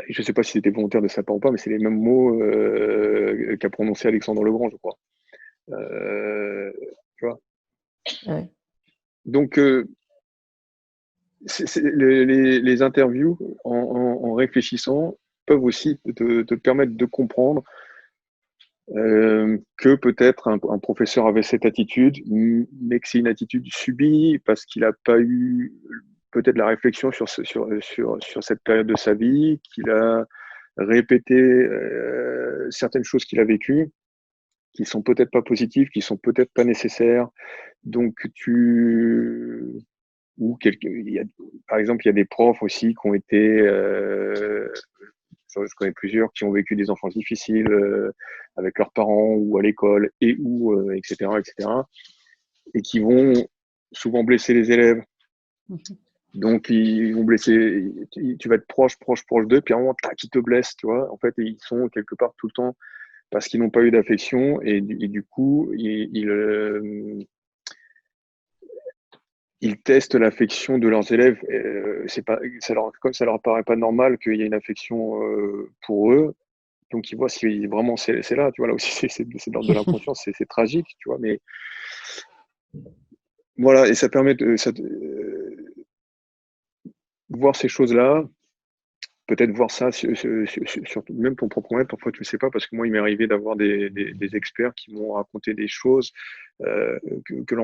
je sais pas si c'était volontaire de sa part ou pas, mais c'est les mêmes mots qu'a prononcé Alexandre le Grand, je crois. Tu vois. Ouais. Donc, les interviews, en réfléchissant, peuvent aussi te permettre de comprendre que peut-être un professeur avait cette attitude, mais que c'est une attitude subie parce qu'il n'a pas eu peut-être la réflexion sur cette période de sa vie, qu'il a répété certaines choses qu'il a vécues, qui sont peut-être pas positives, qui sont peut-être pas nécessaires. Donc par exemple, il y a des profs aussi qui ont été je connais plusieurs qui ont vécu des enfances difficiles avec leurs parents ou à l'école etc., etc., et qui vont souvent blesser les élèves. Donc, ils vont blesser, tu vas être proche d'eux, puis à un moment, tac, ils te blessent, tu vois. En fait, ils sont quelque part tout le temps parce qu'ils n'ont pas eu d'affection, et du coup, ils testent l'affection de leurs élèves. Comme ça leur paraît pas normal qu'il y ait une affection pour eux. Donc, ils voient si vraiment c'est là, tu vois. Là aussi, c'est de l'ordre de l'inconscience, c'est tragique, tu vois. Mais voilà, et ça permet de voir ces choses-là, peut-être voir ça sur même ton propre moyen. Parfois, tu ne le sais pas, parce que moi, il m'est arrivé d'avoir des experts qui m'ont raconté des choses que leur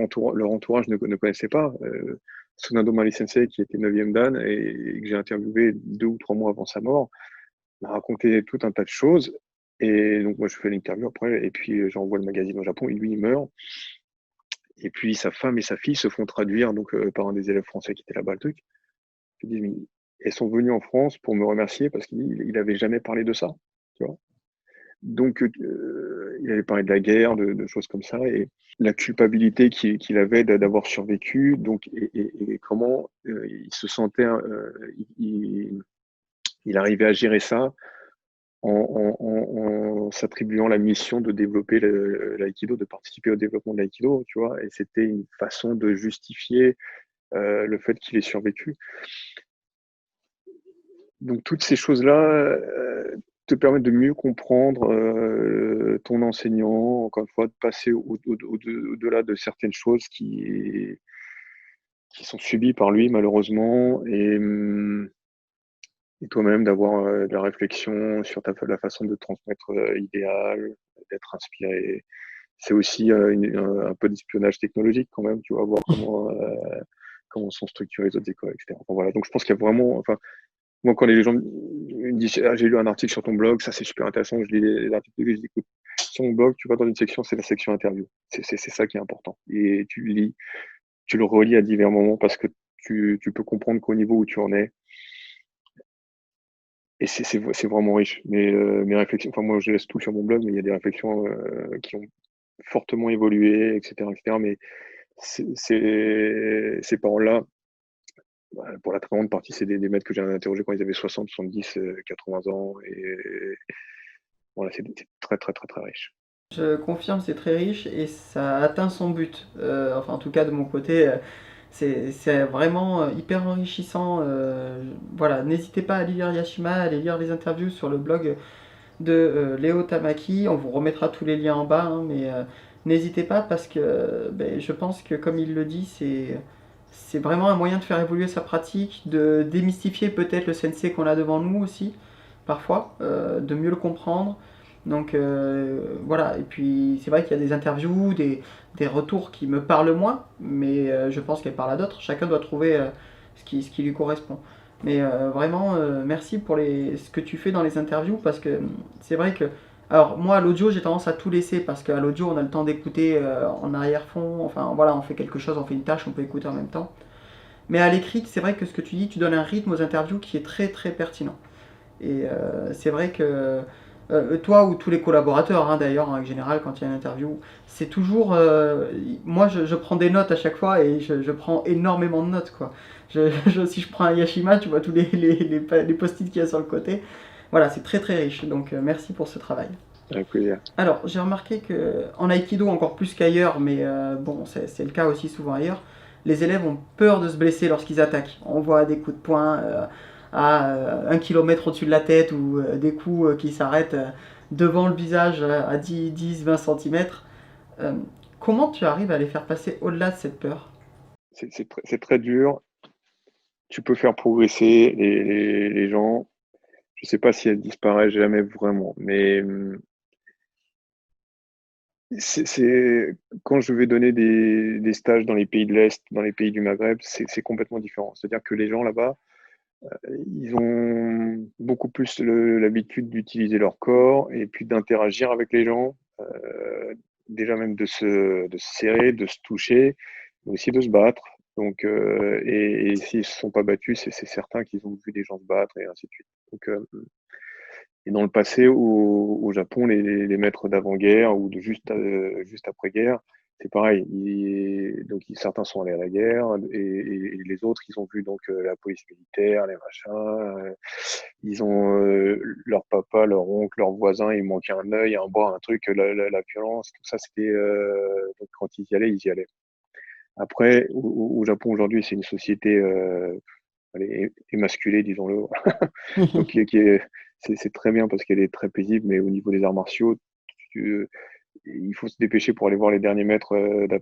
entourage ne connaissait pas. Tsunado Mari Sensei, qui était 9e dan et que j'ai interviewé 2 ou 3 mois avant sa mort, m'a raconté tout un tas de choses. Et donc, moi, je fais l'interview après, et puis j'envoie le magazine au Japon, et lui, il meurt. Et puis, sa femme et sa fille se font traduire donc, par un des élèves français qui était là-bas, le truc. Je dis, mais elles sont venues en France pour me remercier parce qu'il n'avait jamais parlé de ça, tu vois. Donc, il avait parlé de la guerre, de choses comme ça, et la culpabilité qu'il avait d'avoir survécu, donc, et comment il se sentait, il arrivait à gérer ça en s'attribuant la mission de développer l'aïkido, de participer au développement de l'aïkido, tu vois, et c'était une façon de justifier le fait qu'il ait survécu. Donc toutes ces choses-là te permettent de mieux comprendre ton enseignant, encore une fois, de passer au-delà de certaines choses qui sont subies par lui, malheureusement, et toi-même d'avoir de la réflexion sur la façon de transmettre idéal, d'être inspiré. C'est aussi un peu d'espionnage technologique quand même, tu vas voir comment sont structurées les autres écoles, etc. Enfin, voilà. Donc je pense qu'il y a vraiment, enfin, moi quand les gens me disent ah, j'ai lu un article sur ton blog, ça c'est super intéressant, je lis les articles, je dis écoute, sur mon blog, tu vas dans une section, c'est la section interview. C'est ça qui est important. Et tu le lis, tu le relis à divers moments parce que tu peux comprendre qu'au niveau où tu en es, et c'est vraiment riche. Mais mes réflexions, enfin moi je laisse tout sur mon blog, mais il y a des réflexions qui ont fortement évolué, etc., etc. Mais ces paroles-là, pour la très grande partie, c'est des maîtres que j'ai interrogés quand ils avaient 60, 70, 80 ans. Et voilà, c'est très, très, très, très riche. Je confirme, c'est très riche et ça atteint son but. Enfin, en tout cas, de mon côté, c'est vraiment hyper enrichissant. Voilà, n'hésitez pas à lire Yashima, à aller lire les interviews sur le blog de Léo Tamaki. On vous remettra tous les liens en bas, hein, mais n'hésitez pas parce que je pense que, comme il le dit, c'est vraiment un moyen de faire évoluer sa pratique, de démystifier peut-être le sensei qu'on a devant nous aussi, parfois, de mieux le comprendre. Donc voilà, et puis c'est vrai qu'il y a des interviews, des retours qui me parlent moins, mais je pense qu'elles parlent à d'autres. Chacun doit trouver ce qui lui correspond. Mais vraiment, merci pour ce que tu fais dans les interviews parce que c'est vrai que. Alors, moi, à l'audio, j'ai tendance à tout laisser parce qu'à l'audio, on a le temps d'écouter en arrière-fond. Enfin, voilà, on fait quelque chose, on fait une tâche, on peut écouter en même temps. Mais à l'écrit, c'est vrai que ce que tu dis, tu donnes un rythme aux interviews qui est très très pertinent. Et c'est vrai que toi ou tous les collaborateurs, hein, d'ailleurs, en général, quand il y a une interview, c'est toujours. Moi, je prends des notes à chaque fois et je prends énormément de notes, quoi. Si je prends un Yashima, tu vois tous les post-it qu'il y a sur le côté. Voilà, c'est très très riche. Donc merci pour ce travail. avec plaisir. Alors, j'ai remarqué que en aïkido encore plus qu'ailleurs, mais bon, c'est le cas aussi souvent ailleurs, les élèves ont peur de se blesser lorsqu'ils attaquent. On voit des coups de poing à 1 kilomètre au-dessus de la tête ou des coups qui s'arrêtent devant le visage à 10-20 centimètres. Euh, Comment tu arrives à les faire passer au-delà de cette peur? C'est très dur. Tu peux faire progresser les gens. Je sais pas si elle disparaît jamais vraiment, mais quand je vais donner des stages dans les pays de l'Est, dans les pays du Maghreb, c'est complètement différent. C'est-à-dire que les gens là-bas, ils ont beaucoup plus l'habitude d'utiliser leur corps et puis d'interagir avec les gens, déjà même de se serrer, de se toucher, mais aussi de se battre. Donc, et s'ils ne se sont pas battus, c'est certain qu'ils ont vu des gens se battre et ainsi de suite. Donc, et dans le passé, au Japon, les maîtres d'avant-guerre ou de juste après-guerre, c'est pareil. Certains sont allés à la guerre et les autres, ils ont vu donc la police militaire, les machins. Ils ont leur papa, leur oncle, leur voisin, il manquait un œil, un bras, un truc, la violence, tout ça, c'était donc quand ils y allaient, ils y allaient. Après, au Japon aujourd'hui, c'est une société allez, émasculée, disons-le. Donc, c'est très bien parce qu'elle est très paisible, mais au niveau des arts martiaux, il faut se dépêcher pour aller voir les derniers maîtres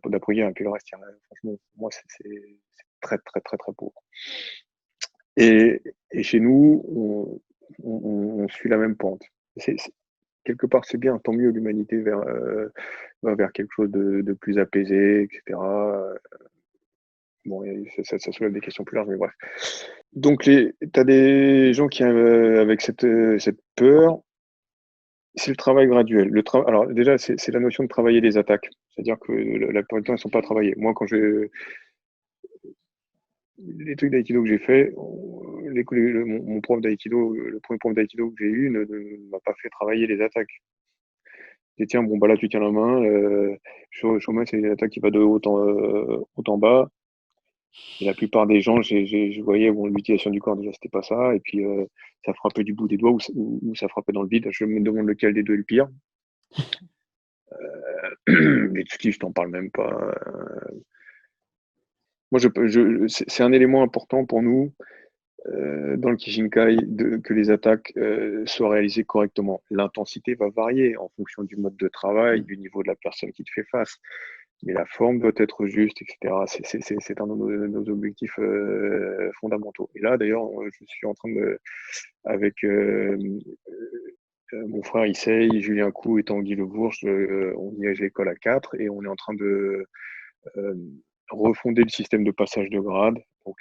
d'après-guerre, et puis le reste, franchement, pour moi, c'est très, très, très, très pauvre. Et chez nous, on suit la même pente. Quelque part, c'est bien, tant mieux, l'humanité va vers quelque chose de plus apaisé, etc. Bon, ça soulève des questions plus larges, mais bref. Donc, tu as des gens qui, avec cette peur, c'est le travail graduel. Alors, déjà, c'est la notion de travailler les attaques. C'est-à-dire que la plupart du temps, elles ne sont pas travaillées. Moi, les trucs d'aïkido que j'ai fait, mon prof d'aïkido, le premier prof d'aïkido que j'ai eu ne m'a pas fait travailler les attaques. Il dit, tiens, bon, bah là, tu tiens la main. Shomen, c'est une attaque qui va de haut en bas. Et la plupart des gens, je voyais, bon, l'utilisation du corps, déjà, c'était pas ça. Et puis, ça frappait du bout des doigts ou ça frappait dans le vide. Je me demande lequel des deux est le pire. Les tsuki, je t'en parle même pas. Moi, c'est un élément important pour nous dans le Kishinkai que les attaques soient réalisées correctement. L'intensité va varier en fonction du mode de travail, du niveau de la personne qui te fait face. Mais la forme doit être juste, etc. C'est un de nos objectifs fondamentaux. Et là, d'ailleurs, je suis en train avec mon frère Issei, Julien Coup et Tanguy Le Bourge, on dirige l'école à 4 et on est en train de euh, refonder le système de passage de grade. Donc,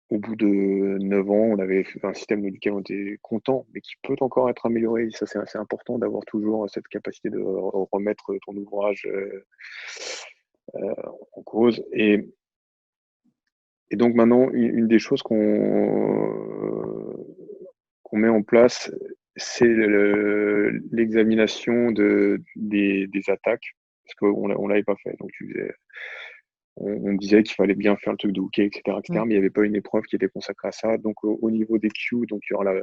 au bout de 9 ans, on avait fait un système duquel on était content, mais qui peut encore être amélioré. Ça, c'est assez important d'avoir toujours cette capacité de remettre ton ouvrage en cause. Et donc maintenant, une des choses qu'on met en place, c'est l'examination des attaques, parce qu'on ne l'avait pas fait. Donc on disait qu'il fallait bien faire le truc de hooker, etc., etc., mais il n'y avait pas une épreuve qui était consacrée à ça. Donc au niveau des cues, donc il y aura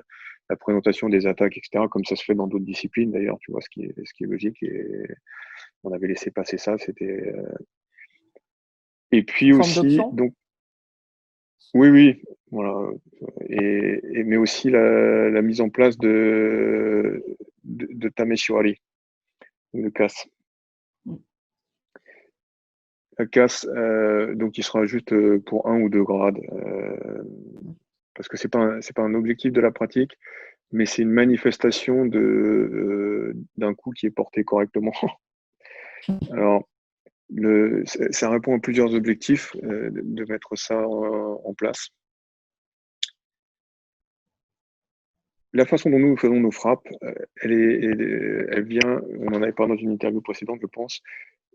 la présentation des attaques, etc., comme ça se fait dans d'autres disciplines d'ailleurs, tu vois, ce qui est logique. Et on avait laissé passer ça. Et puis Sous forme aussi, d'option? donc oui, oui, voilà. Mais aussi la mise en place de Tameshwari, de casse. La casse, donc il sera juste pour 1 ou 2 grades, parce que c'est pas un objectif de la pratique, mais c'est une manifestation d'un coup qui est porté correctement. Alors, ça répond à plusieurs objectifs de mettre ça en place. La façon dont nous faisons nos frappes, elle vient, on en avait parlé dans une interview précédente, je pense,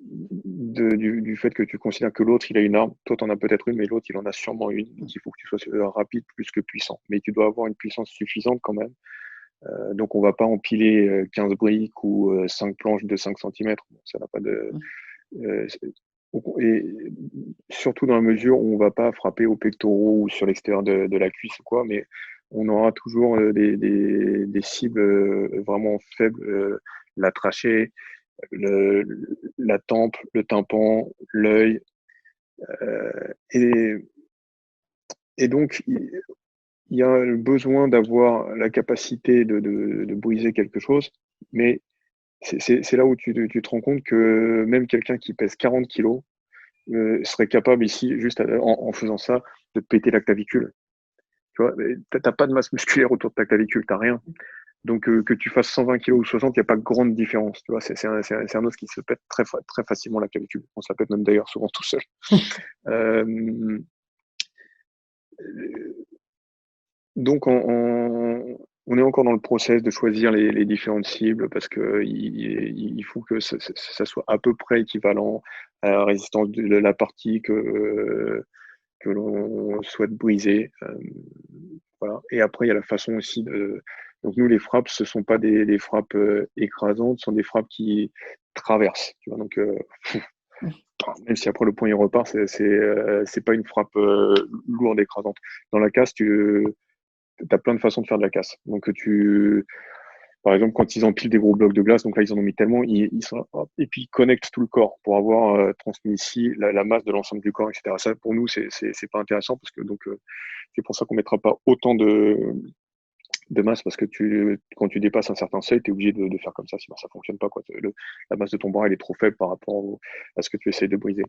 du fait que tu considères que l'autre, il a une arme, toi, tu en as peut-être une, mais l'autre, il en a sûrement une. Donc, il faut que tu sois rapide plus que puissant. Mais tu dois avoir une puissance suffisante quand même. Donc, on va pas empiler 15 briques ou 5 planches de 5 centimètres. Ça n'a pas de. euh, et surtout dans la mesure où on va pas frapper aux pectoraux ou sur l'extérieur de la cuisse ou quoi, mais on aura toujours des cibles vraiment faibles, la trachée, le, la tempe, le tympan, l'œil. Et, et donc, il y a le besoin d'avoir la capacité de briser quelque chose, mais c'est là où tu te rends compte que même quelqu'un qui pèse 40 kilos serait capable ici, juste en faisant ça, de péter la clavicule. Tu vois, t'as pas de masse musculaire autour de ta clavicule, t'as rien. Donc que tu fasses 120 kilos ou 60, il n'y a pas de grande différence. Tu vois, c'est un os qui se pète très facilement la clavicule. On se la pète même d'ailleurs souvent tout seul. Euh, donc on est encore dans le process de choisir les différentes cibles parce que il faut que ça soit à peu près équivalent à la résistance de la partie que l'on souhaite briser. Voilà. Et après, il y a la façon aussi de. Donc nous, les frappes, ce sont pas des frappes écrasantes, ce sont des frappes qui traversent. Tu vois, donc même si après le point il repart, c'est pas une frappe lourde écrasante. Dans la casse, tu as plein de façons de faire de la casse. Donc par exemple, quand ils empilent des gros blocs de glace, donc là ils en ont mis tellement, ils sont là, hop, et puis ils connectent tout le corps pour avoir transmis ici la masse de l'ensemble du corps, etc. Ça pour nous c'est pas intéressant parce que donc c'est pour ça qu'on mettra pas autant de masse parce que quand tu dépasses un certain seuil, tu es obligé de faire comme ça, sinon ça fonctionne pas quoi. La masse de ton bras elle est trop faible par rapport à ce que tu essaies de briser.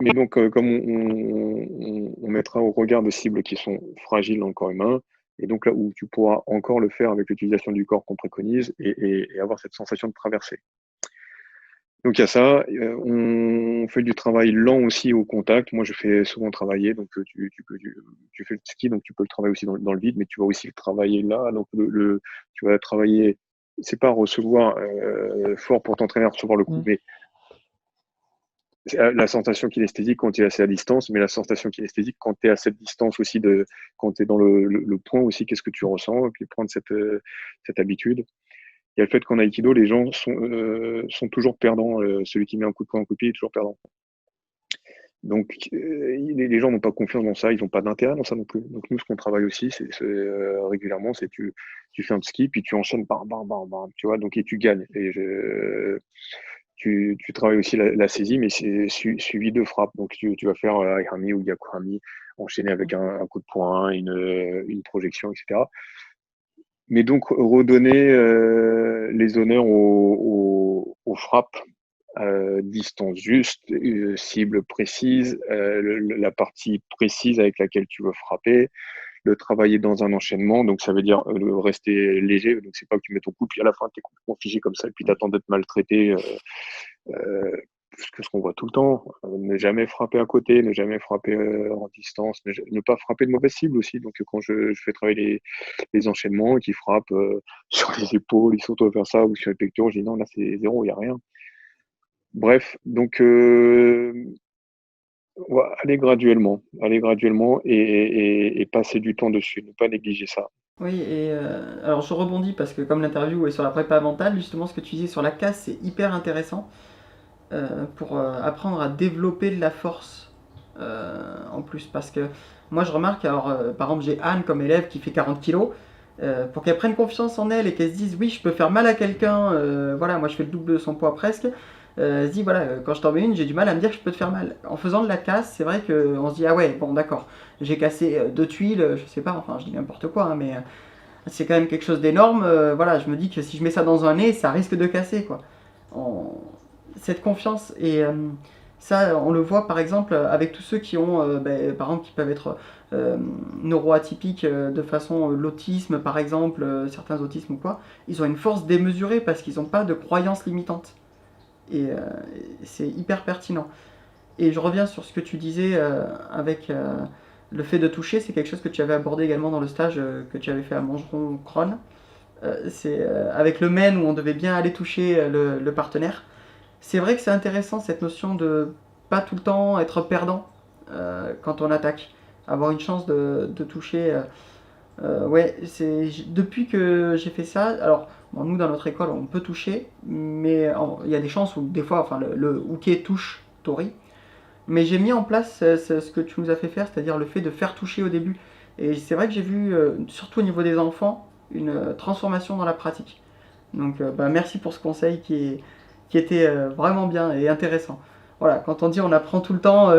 Mais donc, comme on mettra au regard de cibles qui sont fragiles dans le corps humain, et donc là où tu pourras encore le faire avec l'utilisation du corps qu'on préconise et avoir cette sensation de traverser. Donc il y a ça. On fait du travail lent aussi au contact. Moi, je fais souvent travailler. Donc tu fais le ski, donc tu peux le travailler aussi dans le vide, mais tu vas aussi le travailler là. Donc tu vas travailler. C'est pas recevoir fort pour t'entraîner à recevoir le coup, mais la sensation kinesthésique quand tu es assez à distance, mais la sensation kinesthésique quand tu es à cette distance aussi, quand tu es dans le point aussi, qu'est-ce que tu ressens, et puis prendre cette habitude. Il y a le fait qu'en Aikido, les gens sont toujours perdants. Celui qui met un coup de poing, un coup de pied est toujours perdant. Donc les gens n'ont pas confiance dans ça, ils n'ont pas d'intérêt dans ça non plus. Donc nous, ce qu'on travaille aussi, régulièrement, c'est tu fais un ski, puis tu enchaînes, bam, bam, bam, bam, tu vois, donc et tu gagnes. Tu travailles aussi la saisie, mais c'est suivi de frappe. Donc tu vas faire Aihami ou Yakurami, enchaîner avec un coup de poing, une projection, etc. Mais donc redonner les honneurs aux frappes, distance juste, cible précise, la partie précise avec laquelle tu veux frapper, le travailler dans un enchaînement, donc ça veut dire rester léger, donc c'est pas que tu mets ton coup, puis à la fin tu es complètement figé comme ça, et puis tu attends d'être maltraité. Ce qu'on voit tout le temps, ne jamais frapper à côté, ne jamais frapper en distance, ne pas frapper de mauvaise cible aussi. Donc quand je fais travailler les enchaînements qui frappent sur les épaules, ils sont vers ça, ou sur les pectoraux, je dis non, là c'est zéro, il n'y a rien. Bref, donc on va aller graduellement et passer du temps dessus, ne pas négliger ça. Oui, et alors je rebondis parce que comme l'interview est sur la prépa mentale, justement ce que tu disais sur la casse, c'est hyper intéressant pour apprendre à développer de la force en plus. Parce que moi je remarque, alors par exemple j'ai Anne comme élève qui fait 40 kilos, pour qu'elle prenne confiance en elle et qu'elle se dise oui je peux faire mal à quelqu'un, voilà moi je fais le double de son poids presque, elle se dit voilà quand je t'en mets une j'ai du mal à me dire que je peux te faire mal. En faisant de la casse c'est vrai qu'on se dit ah ouais bon d'accord j'ai cassé deux tuiles, je sais pas, enfin je dis n'importe quoi hein, mais c'est quand même quelque chose d'énorme, voilà je me dis que si je mets ça dans un nez ça risque de casser quoi. On- Cette confiance et ça on le voit par exemple avec tous ceux qui ont par exemple qui peuvent être euh, neuroatypiques de façon l'autisme par exemple, certains autismes ou quoi, ils ont une force démesurée parce qu'ils n'ont pas de croyances limitantes et c'est hyper pertinent. Et je reviens sur ce que tu disais avec le fait de toucher, c'est quelque chose que tu avais abordé également dans le stage que tu avais fait à Montgeron-Cronne. C'est avec le men où on devait bien aller toucher le partenaire. C'est vrai que c'est intéressant cette notion de pas tout le temps être perdant quand on attaque, avoir une chance de toucher. Ouais, c'est depuis que j'ai fait ça. Alors, bon, nous dans notre école, on peut toucher, mais il y a des chances où des fois, enfin, le hooker touche Tori. Mais j'ai mis en place ce que tu nous as fait faire, c'est-à-dire le fait de faire toucher au début. Et c'est vrai que j'ai vu, surtout au niveau des enfants, une transformation dans la pratique. Donc bah, merci pour ce conseil qui était vraiment bien et intéressant. Voilà, quand on dit on apprend tout le temps,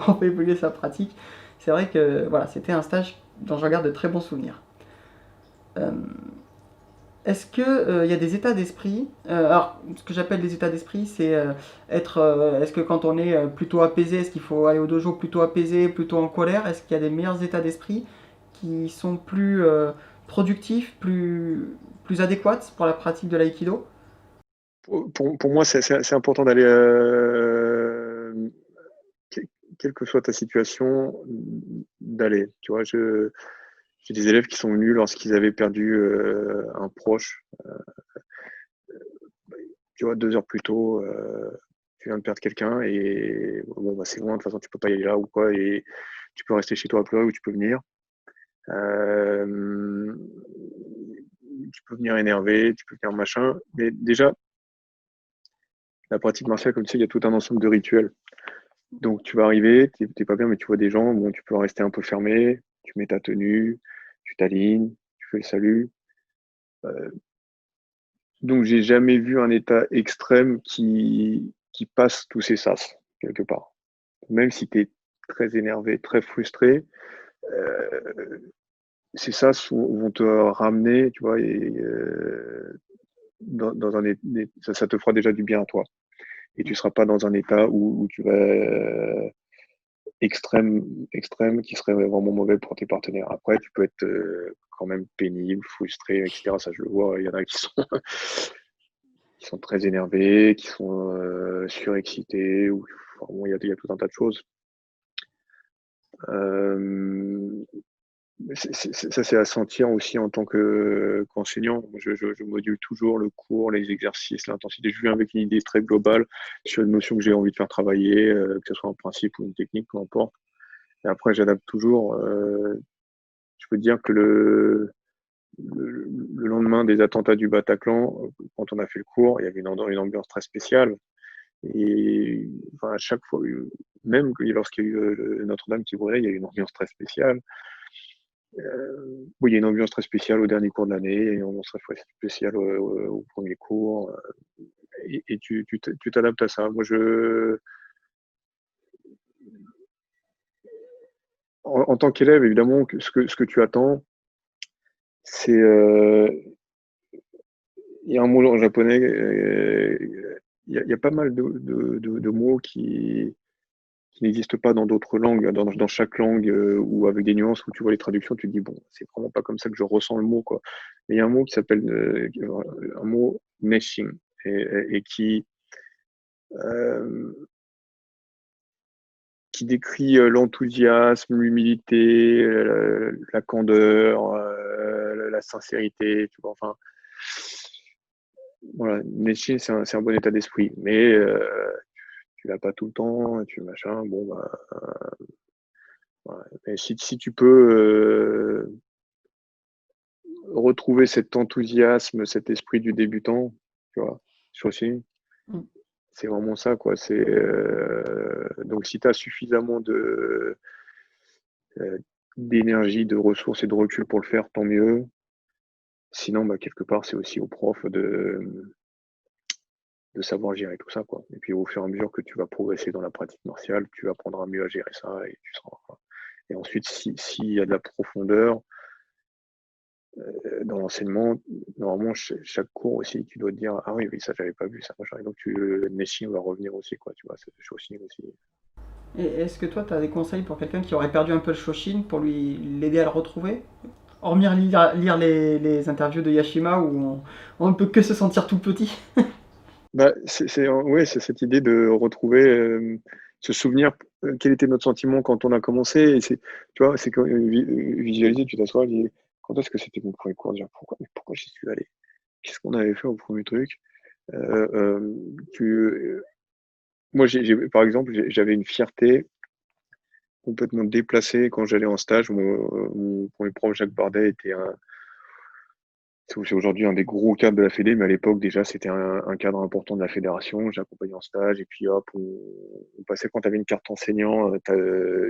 on fait évoluer sa pratique, c'est vrai que voilà, c'était un stage dont je garde de très bons souvenirs. Euh, Est-ce que il y a des états d'esprit alors, ce que j'appelle des états d'esprit, c'est être. Est-ce que quand on est plutôt apaisé, est-ce qu'il faut aller au dojo plutôt apaisé, plutôt en colère? Est-ce qu'il y a des meilleurs états d'esprit qui sont plus productifs, plus adéquats pour la pratique de l'aïkido? Pour moi, c'est important d'aller, que- quelle que soit ta situation, d'aller. Tu vois, j'ai des élèves qui sont venus lorsqu'ils avaient perdu un proche. Tu vois, 2 heures plus tôt, tu viens de perdre quelqu'un et bon, bah, c'est loin, de toute façon, tu peux pas y aller là ou quoi, et tu peux rester chez toi à pleurer ou tu peux venir. Euh, Tu peux venir énervé, tu peux venir machin. Mais déjà, la pratique martiale, comme tu sais, il y a tout un ensemble de rituels. Donc tu vas arriver, t'es pas bien, mais tu vois des gens, bon, tu peux rester un peu fermé, tu mets ta tenue, tu t'alignes, tu fais le salut. Euh, donc j'ai jamais vu un état extrême qui passe tous ces sas, quelque part. Même si tu es très énervé, très frustré, euh, ces sas vont te ramener, tu vois, et dans ça te fera déjà du bien à toi. Et tu seras pas dans un état où tu vas extrême, extrême qui serait vraiment mauvais pour tes partenaires. Après, tu peux être quand même pénible, frustré, etc. Ça, je le vois. Il y en a qui sont très énervés, qui sont surexcités. Ou, enfin, bon, il y a tout un tas de choses. Euh, Ça, c'est à sentir aussi en tant qu'enseignant. Je module toujours le cours, les exercices, l'intensité. Je viens avec une idée très globale sur une notion que j'ai envie de faire travailler, que ce soit un principe ou une technique, peu importe. Et après, j'adapte toujours. Je peux te dire que le lendemain des attentats du Bataclan, quand on a fait le cours, il y avait une ambiance très spéciale. Et enfin, à chaque fois, même lorsqu'il y a eu Notre-Dame qui brûlait, il y a eu une ambiance très spéciale. Oui, il y a une ambiance très spéciale au dernier cours de l'année, et une ambiance très spéciale au premier cours. Et tu t'adaptes à ça. Moi, en tant qu'élève, évidemment, ce que tu attends, c'est il y a un mot en japonais, il y a pas mal de mots qui n'existent pas dans d'autres langues, dans chaque langue, ou avec des nuances où tu vois les traductions, tu te dis, bon, c'est vraiment pas comme ça que je ressens le mot, quoi. Mais il y a un mot qui s'appelle, un mot neshin, et euh, qui décrit l'enthousiasme, l'humilité, la candeur, la sincérité, tu vois, enfin, voilà, neshin, c'est un bon état d'esprit, mais tu l'as pas tout le temps, tu machin, bon, bah, voilà. Mais si tu peux retrouver cet enthousiasme, cet esprit du débutant, tu vois, sur le film, Mm. c'est vraiment ça, quoi. Donc si tu as suffisamment euh, d'énergie, de ressources et de recul pour le faire, tant mieux. Sinon, bah, quelque part, c'est aussi au prof de savoir gérer tout ça, quoi. Et puis au fur et à mesure que tu vas progresser dans la pratique martiale, tu apprendras mieux à gérer ça, et ensuite, s'il y a de la profondeur, dans l'enseignement, normalement, chaque cours aussi, tu dois te dire, ah oui, oui, ça, j'avais pas vu ça, machin. Et donc, le Neshin va revenir aussi, quoi, tu vois, c'est Shoshin aussi. Et est-ce que toi, tu as des conseils pour quelqu'un qui aurait perdu un peu le Shoshin pour l'aider à le retrouver? Hormis lire les interviews de Yashima où on ne peut que se sentir tout petit. Bah, ouais, c'est cette idée de retrouver, se souvenir quel était notre sentiment quand on a commencé. Et tu vois, c'est comme visualiser, tu t'assois, tu dis, quand est-ce que c'était mon premier cours déjà? Pourquoi j'y suis allé? Qu'est-ce qu'on avait fait au premier truc? Euh, euh, moi, par exemple, j'avais une fierté complètement déplacé quand j'allais en stage. Mon premier prof, Jacques Bardet, c'est aujourd'hui un des gros cadres de la Fédé, mais à l'époque déjà c'était un cadre important de la fédération. J'ai accompagné en stage et puis hop, on passait quand tu avais une carte enseignant,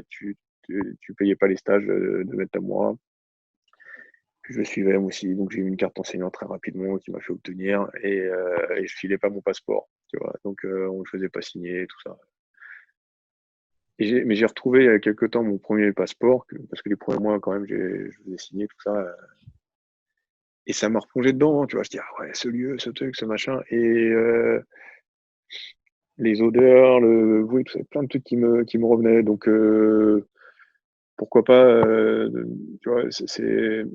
tu tu payais pas les stages de maître à moi. Puis je le suivais moi aussi, donc j'ai eu une carte enseignant très rapidement qui m'a fait obtenir et je filais pas mon passeport, tu vois. Donc on le faisait pas signer, tout ça. Mais j'ai retrouvé il y a quelque temps mon premier passeport, parce que les premiers mois quand même, je faisais signer tout ça. Et ça m'a replongé dedans, hein, tu vois. Je dis, ah ouais, ce lieu, ce truc, ce machin. Et les odeurs, le bruit, tout ça, plein de trucs qui me revenaient. Donc pourquoi pas, tu vois, c'est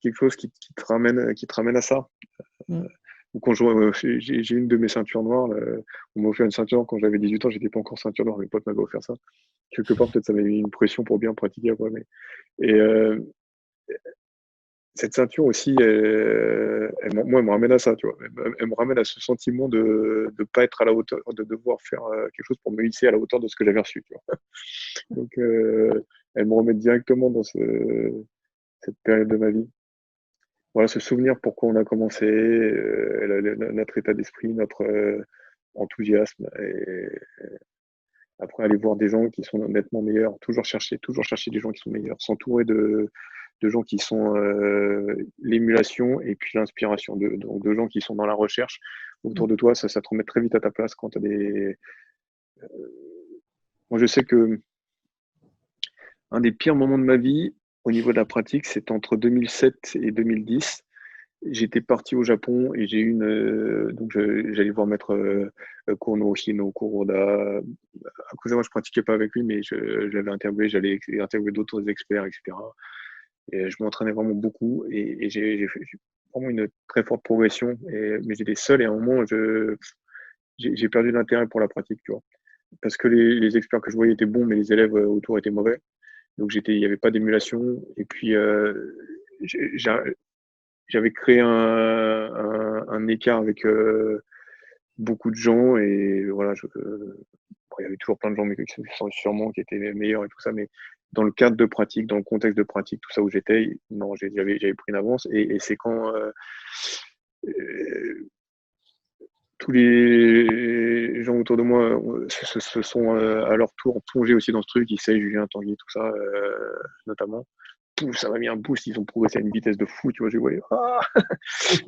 quelque chose qui te ramène à ça. Mm. Ou quand j'ai une de mes ceintures noires, là, on m'a offert une ceinture quand j'avais 18 ans, j'étais pas encore ceinture noire, mes potes m'avaient offert ça. Quelque part, peut-être ça m'a mis une pression pour bien pratiquer après. Et cette ceinture aussi, moi, elle me ramène à ça, tu vois. Elle me ramène à ce sentiment de ne pas être à la hauteur, de devoir faire quelque chose pour me hisser à la hauteur de ce que j'avais reçu, tu vois. Donc, elle me remet directement dans cette période de ma vie. Voilà, ce souvenir pourquoi on a commencé, notre état d'esprit, notre enthousiasme. Et après, aller voir des gens qui sont nettement meilleurs, toujours chercher des gens qui sont meilleurs, s'entourer de gens qui sont l'émulation et puis l'inspiration, donc de gens qui sont dans la recherche autour Mm. de toi, ça te remet très vite à ta place quand tu as des. Moi, je sais que un des pires moments de ma vie au niveau de la pratique, c'est entre 2007 et 2010. J'étais parti au Japon et j'ai eu donc j'allais voir maître Kono, Hino, Kuroda. À cause de moi, je pratiquais pas avec lui, mais je l'avais interviewé, j'allais interviewer d'autres experts, etc. Et je m'entraînais vraiment beaucoup et j'ai vraiment une très forte progression. Mais j'étais seul et à un moment, j'ai perdu l'intérêt pour la pratique, tu vois. Parce que les experts que je voyais étaient bons, mais les élèves autour étaient mauvais. Donc il n'y avait pas d'émulation. Et puis j'avais créé un écart avec beaucoup de gens et voilà, il y avait toujours plein de gens, mais sûrement qui étaient meilleurs et tout ça, mais dans le cadre de pratique, dans le contexte de pratique, tout ça où j'étais, non, j'avais pris une avance et c'est quand euh, tous les gens autour de moi se sont à leur tour plongés aussi dans ce truc, Issei, Julien, Tanguy, tout ça, notamment. Pouf, ça m'a mis un boost, ils ont progressé à une vitesse de fou, tu vois, j'ai voyé, ah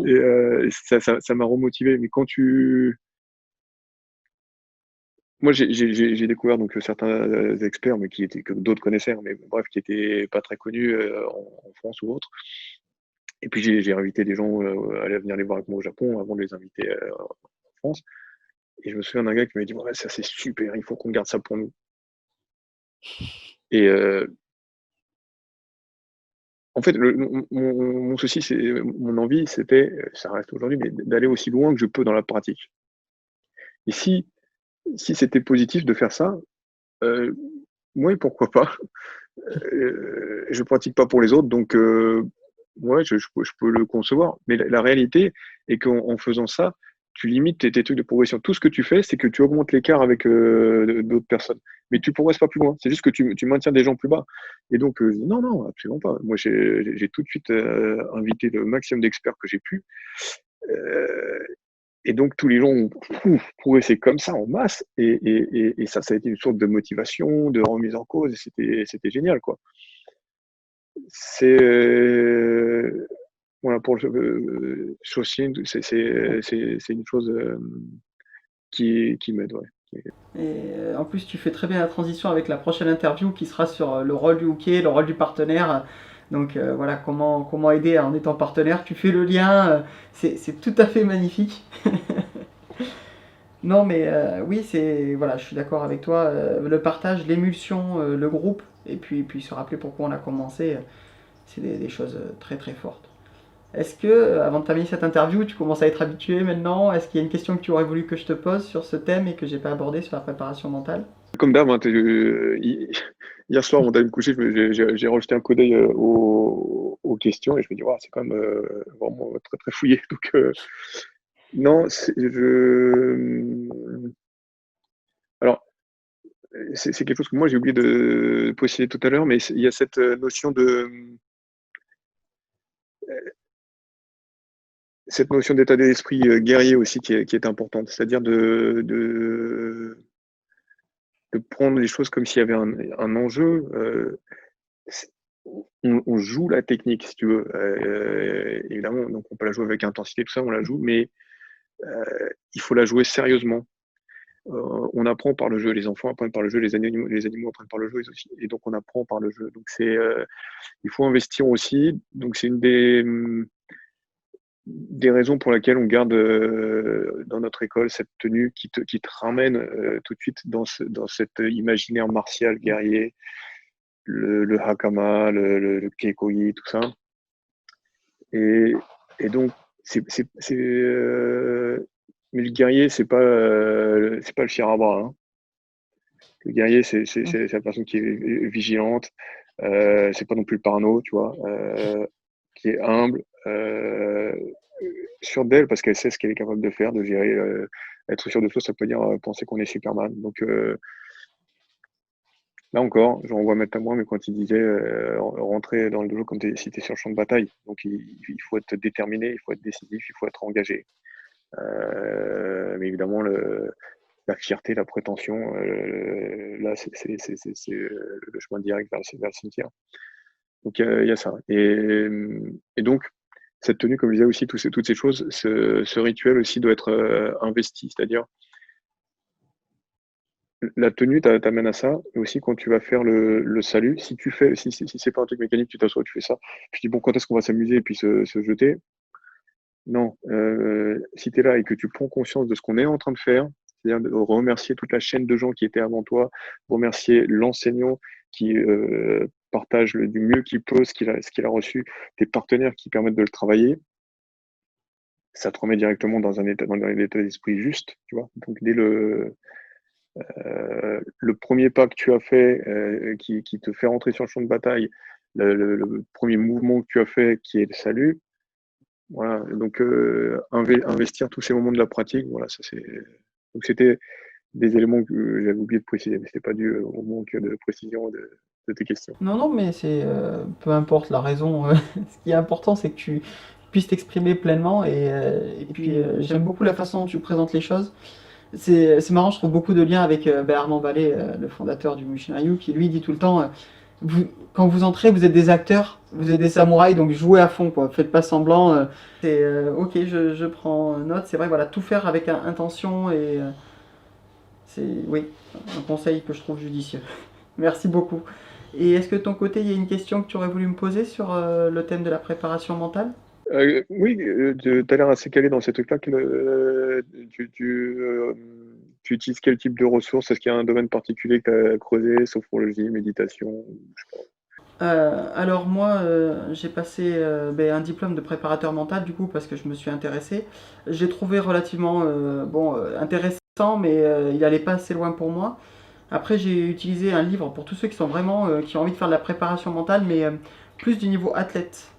et ça m'a remotivé. Mais quand tu moi, j'ai découvert donc certains experts, mais que d'autres connaissaient, hein, mais bref, qui étaient pas très connus en France ou autre. Et puis j'ai invité des gens à venir les voir avec moi au Japon avant de les inviter en France. Et je me souviens d'un gars qui m'a dit ouais, ça c'est super, il faut qu'on garde ça pour nous. Et en fait, mon souci, mon envie, c'était, ça reste aujourd'hui, mais d'aller aussi loin que je peux dans la pratique. Et si c'était positif de faire ça, euh, oui, pourquoi pas. Je pratique pas pour les autres, donc ouais, je peux le concevoir. Mais la réalité est qu'en faisant ça, tu limites tes trucs de progression. Tout ce que tu fais, c'est que tu augmentes l'écart avec d'autres personnes. Mais tu progresses pas plus loin. C'est juste que tu maintiens des gens plus bas. Et donc, je dis non, non, absolument pas. Moi, j'ai tout de suite invité le maximum d'experts que j'ai pu. Euh, et donc, tous les gens ont progressé comme ça en masse. Et ça a été une sorte de motivation, de remise en cause. Et c'était génial, quoi. C'est voilà pour le Chaussine, c'est une chose qui m'aide, ouais. Et en plus, tu fais très bien la transition avec la prochaine interview qui sera sur le rôle du hooker, le rôle du partenaire. Donc voilà, comment aider en étant partenaire. Tu fais le lien, c'est tout à fait magnifique. Non, mais oui, voilà, je suis d'accord avec toi. Le partage, l'émulsion, le groupe, et puis se rappeler pourquoi on a commencé, c'est des choses très très fortes. Est-ce que, avant de terminer cette interview, tu commences à être habitué maintenant? Est-ce qu'il y a une question que tu aurais voulu que je te pose sur ce thème et que j'ai pas abordé sur la préparation mentale? Comme d'hab, hein, hier soir, avant d'aller me coucher, j'ai rejeté un coup d'œil aux questions et je me dis, wow, c'est quand même vraiment très très fouillé. Donc, non, alors, c'est quelque chose que moi j'ai oublié de préciser tout à l'heure, mais il y a cette notion d'état d'esprit guerrier aussi qui est importante, c'est-à-dire de prendre les choses comme s'il y avait un enjeu. On joue la technique, si tu veux. Évidemment, donc on peut la jouer avec intensité, tout ça, on la joue, mais il faut la jouer sérieusement. On apprend par le jeu, les enfants apprennent par le jeu, les animaux apprennent par le jeu aussi, et donc on apprend par le jeu. Donc il faut investir aussi. Donc c'est une des raisons pour lesquelles on garde dans notre école cette tenue qui te ramène tout de suite dans cet imaginaire martial guerrier, le hakama, le keikoi, tout ça. Et, et donc, mais le guerrier, c'est pas le fier à bras, hein. Le guerrier, c'est la personne qui est vigilante. C'est pas non plus le parano, tu vois, qui est humble, sûre d'elle parce qu'elle sait ce qu'elle est capable de faire, de gérer. Être sûr de soi, ça peut dire penser qu'on est Superman. Donc là encore, je renvoie Maître à moi, mais quand il disait rentrer dans le dojo comme si t'es sur le champ de bataille. Donc il faut être déterminé, il faut être décisif, il faut être engagé. Mais évidemment, la fierté, la prétention, là, c'est le chemin direct vers le cimetière. Donc il y a ça. Et donc, cette tenue, comme je disais aussi, toutes ces choses, ce rituel aussi doit être investi. C'est-à-dire, la tenue t'amène à ça. Et aussi, quand tu vas faire le salut, si c'est pas un truc mécanique, tu t'assois, tu fais ça. Puis tu dis, bon, quand est-ce qu'on va s'amuser et puis se jeter? Non. Si tu es là et que tu prends conscience de ce qu'on est en train de faire, c'est-à-dire de remercier toute la chaîne de gens qui étaient avant toi, remercier l'enseignant qui partage du mieux qu'il peut ce qu'il a reçu, tes partenaires qui permettent de le travailler, ça te remet directement dans un état d'esprit juste, tu vois. Donc dès le premier pas que tu as fait, qui te fait rentrer sur le champ de bataille, le premier mouvement que tu as fait, qui est le salut, voilà. Donc investir tous ces moments de la pratique, voilà, ça c'est. Donc c'était des éléments que j'avais oublié de préciser, mais c'était pas dû au manque de précision de tes questions. Non, non, mais c'est peu importe la raison. Ce qui est important, c'est que tu puisses t'exprimer pleinement. Et puis, j'aime beaucoup la façon dont tu présentes les choses. C'est marrant, je trouve beaucoup de liens avec Armand Vallée, le fondateur du Mushin-Ryu, qui lui dit tout le temps quand vous entrez, vous êtes des acteurs, vous êtes des samouraïs, donc jouez à fond, quoi. Faites pas semblant. C'est ok, je prends note. C'est vrai, voilà, tout faire avec intention et c'est oui, un conseil que je trouve judicieux. Merci beaucoup. Et est-ce que de ton côté, il y a une question que tu aurais voulu me poser sur le thème de la préparation mentale? Oui, tu as l'air assez calé dans ces trucs-là. Tu utilises quel type de ressources? Est-ce qu'il y a un domaine particulier que tu as creusé, sophrologie, méditation? Je sais Alors moi, j'ai passé un diplôme de préparateur mental du coup parce que je me suis intéressé. J'ai trouvé relativement intéressant, mais il n'allait pas assez loin pour moi. Après, j'ai utilisé un livre pour tous ceux qui sont vraiment qui ont envie de faire de la préparation mentale, mais plus du niveau athlète.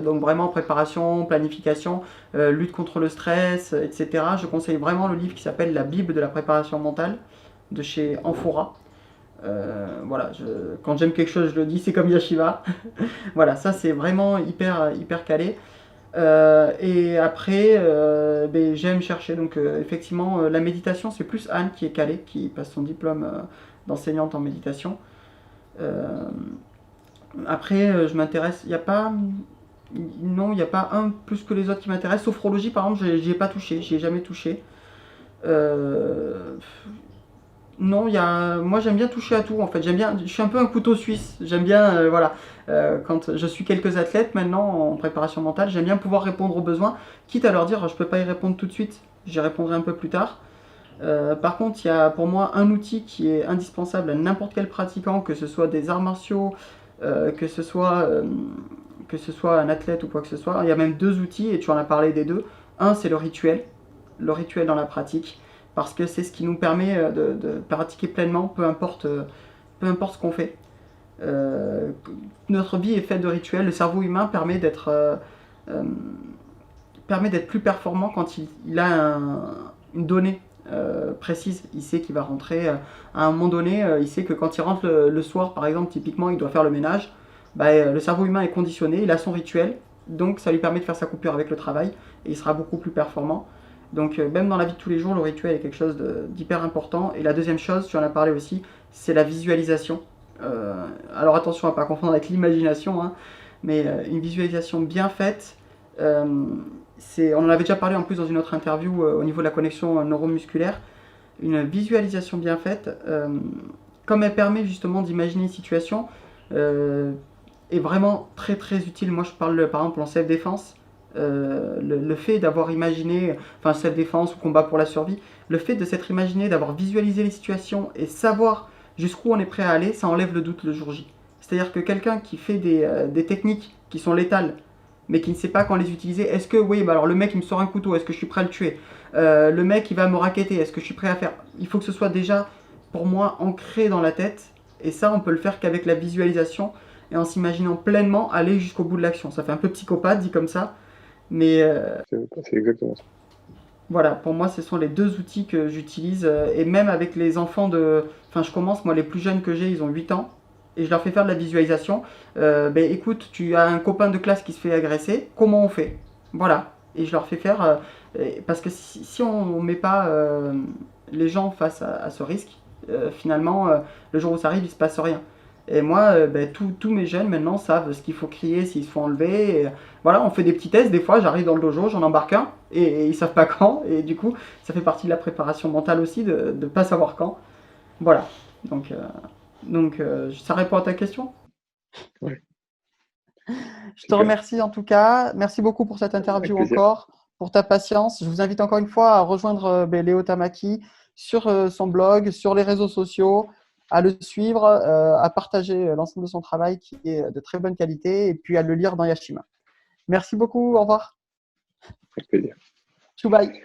Donc vraiment préparation, planification, lutte contre le stress, etc. Je conseille vraiment le livre qui s'appelle La Bible de la préparation mentale de chez Amphora. Voilà, quand j'aime quelque chose, je le dis, c'est comme Yashiva. Voilà, ça c'est vraiment hyper calé. Et après, j'aime chercher. Donc, effectivement, la méditation, c'est plus Anne qui est calée, qui passe son diplôme d'enseignante en méditation. Euh, Après, je m'intéresse. Il n'y a pas. Non, il n'y a pas un plus que les autres qui m'intéressent. Sophrologie, par exemple, j'y ai pas touché, j'y ai jamais touché. Euh, non, moi j'aime bien toucher à tout en fait. J'aime bien, je suis un peu un couteau suisse. J'aime bien, voilà, quand je suis quelques athlètes maintenant en préparation mentale, j'aime bien pouvoir répondre aux besoins, quitte à leur dire je peux pas y répondre tout de suite, j'y répondrai un peu plus tard. Par contre, il y a pour moi un outil qui est indispensable à n'importe quel pratiquant, que ce soit des arts martiaux, que ce soit un athlète ou quoi que ce soit. Il y a même deux outils et tu en as parlé des deux. Un, c'est le rituel dans la pratique, parce que c'est ce qui nous permet de pratiquer pleinement, peu importe ce qu'on fait. Notre vie est faite de rituels. Le cerveau humain euh, permet d'être plus performant quand il a une donnée précise. Il sait qu'il va rentrer à un moment donné. Il sait que quand il rentre le soir, par exemple, typiquement, il doit faire le ménage. Le cerveau humain est conditionné, il a son rituel, donc ça lui permet de faire sa coupure avec le travail et il sera beaucoup plus performant. Donc, même dans la vie de tous les jours, le rituel est quelque chose d'hyper important. Et la deuxième chose, tu en as parlé aussi, c'est la visualisation. Alors attention à ne pas confondre avec l'imagination, hein, mais une visualisation bien faite, euh, on en avait déjà parlé en plus dans une autre interview au niveau de la connexion neuromusculaire. Une visualisation bien faite, comme elle permet justement d'imaginer une situation, euh, est vraiment très très utile. Moi je parle par exemple en self-défense, le fait d'avoir imaginé, enfin self-défense ou combat pour la survie, le fait de s'être imaginé, d'avoir visualisé les situations et savoir jusqu'où on est prêt à aller, ça enlève le doute le jour J. C'est-à-dire que quelqu'un qui fait des techniques qui sont létales, mais qui ne sait pas quand les utiliser, est-ce que, oui, bah alors le mec il me sort un couteau, est-ce que je suis prêt à le tuer? Le mec il va me racketter, est-ce que je suis prêt à faire? Il faut que ce soit déjà, pour moi, ancré dans la tête, et ça on peut le faire qu'avec la visualisation, et en s'imaginant pleinement aller jusqu'au bout de l'action. Ça fait un peu psychopathe dit comme ça, mais C'est exactement ça. voilà, pour moi, ce sont les deux outils que j'utilise. Et même avec les enfants de. Enfin, je commence, moi, les plus jeunes que j'ai, ils ont 8 ans. Et je leur fais faire de la visualisation. Ben, écoute, tu as un copain de classe qui se fait agresser. Comment on fait? Voilà. Et je leur fais faire. Parce que si on ne met pas les gens face à ce risque, finalement, le jour où ça arrive, il se passe rien. Et moi, ben, tous mes jeunes maintenant savent ce qu'il faut crier s'ils se font enlever. Et, voilà, on fait des petits tests. Des fois, j'arrive dans le dojo, j'en embarque un et ils savent pas quand. Et du coup, ça fait partie de la préparation mentale aussi de ne pas savoir quand. Voilà. Donc, ça répond à ta question. Ouais, Je te super. remercie en tout cas. Merci beaucoup pour cette Avec interview plaisir. encore, pour ta patience. Je vous invite encore une fois à rejoindre Léo Tamaki sur son blog, sur les réseaux sociaux, à le suivre, à partager l'ensemble de son travail qui est de très bonne qualité et puis à le lire dans Yashima. Merci beaucoup. Au revoir. Avec plaisir. Choubaï.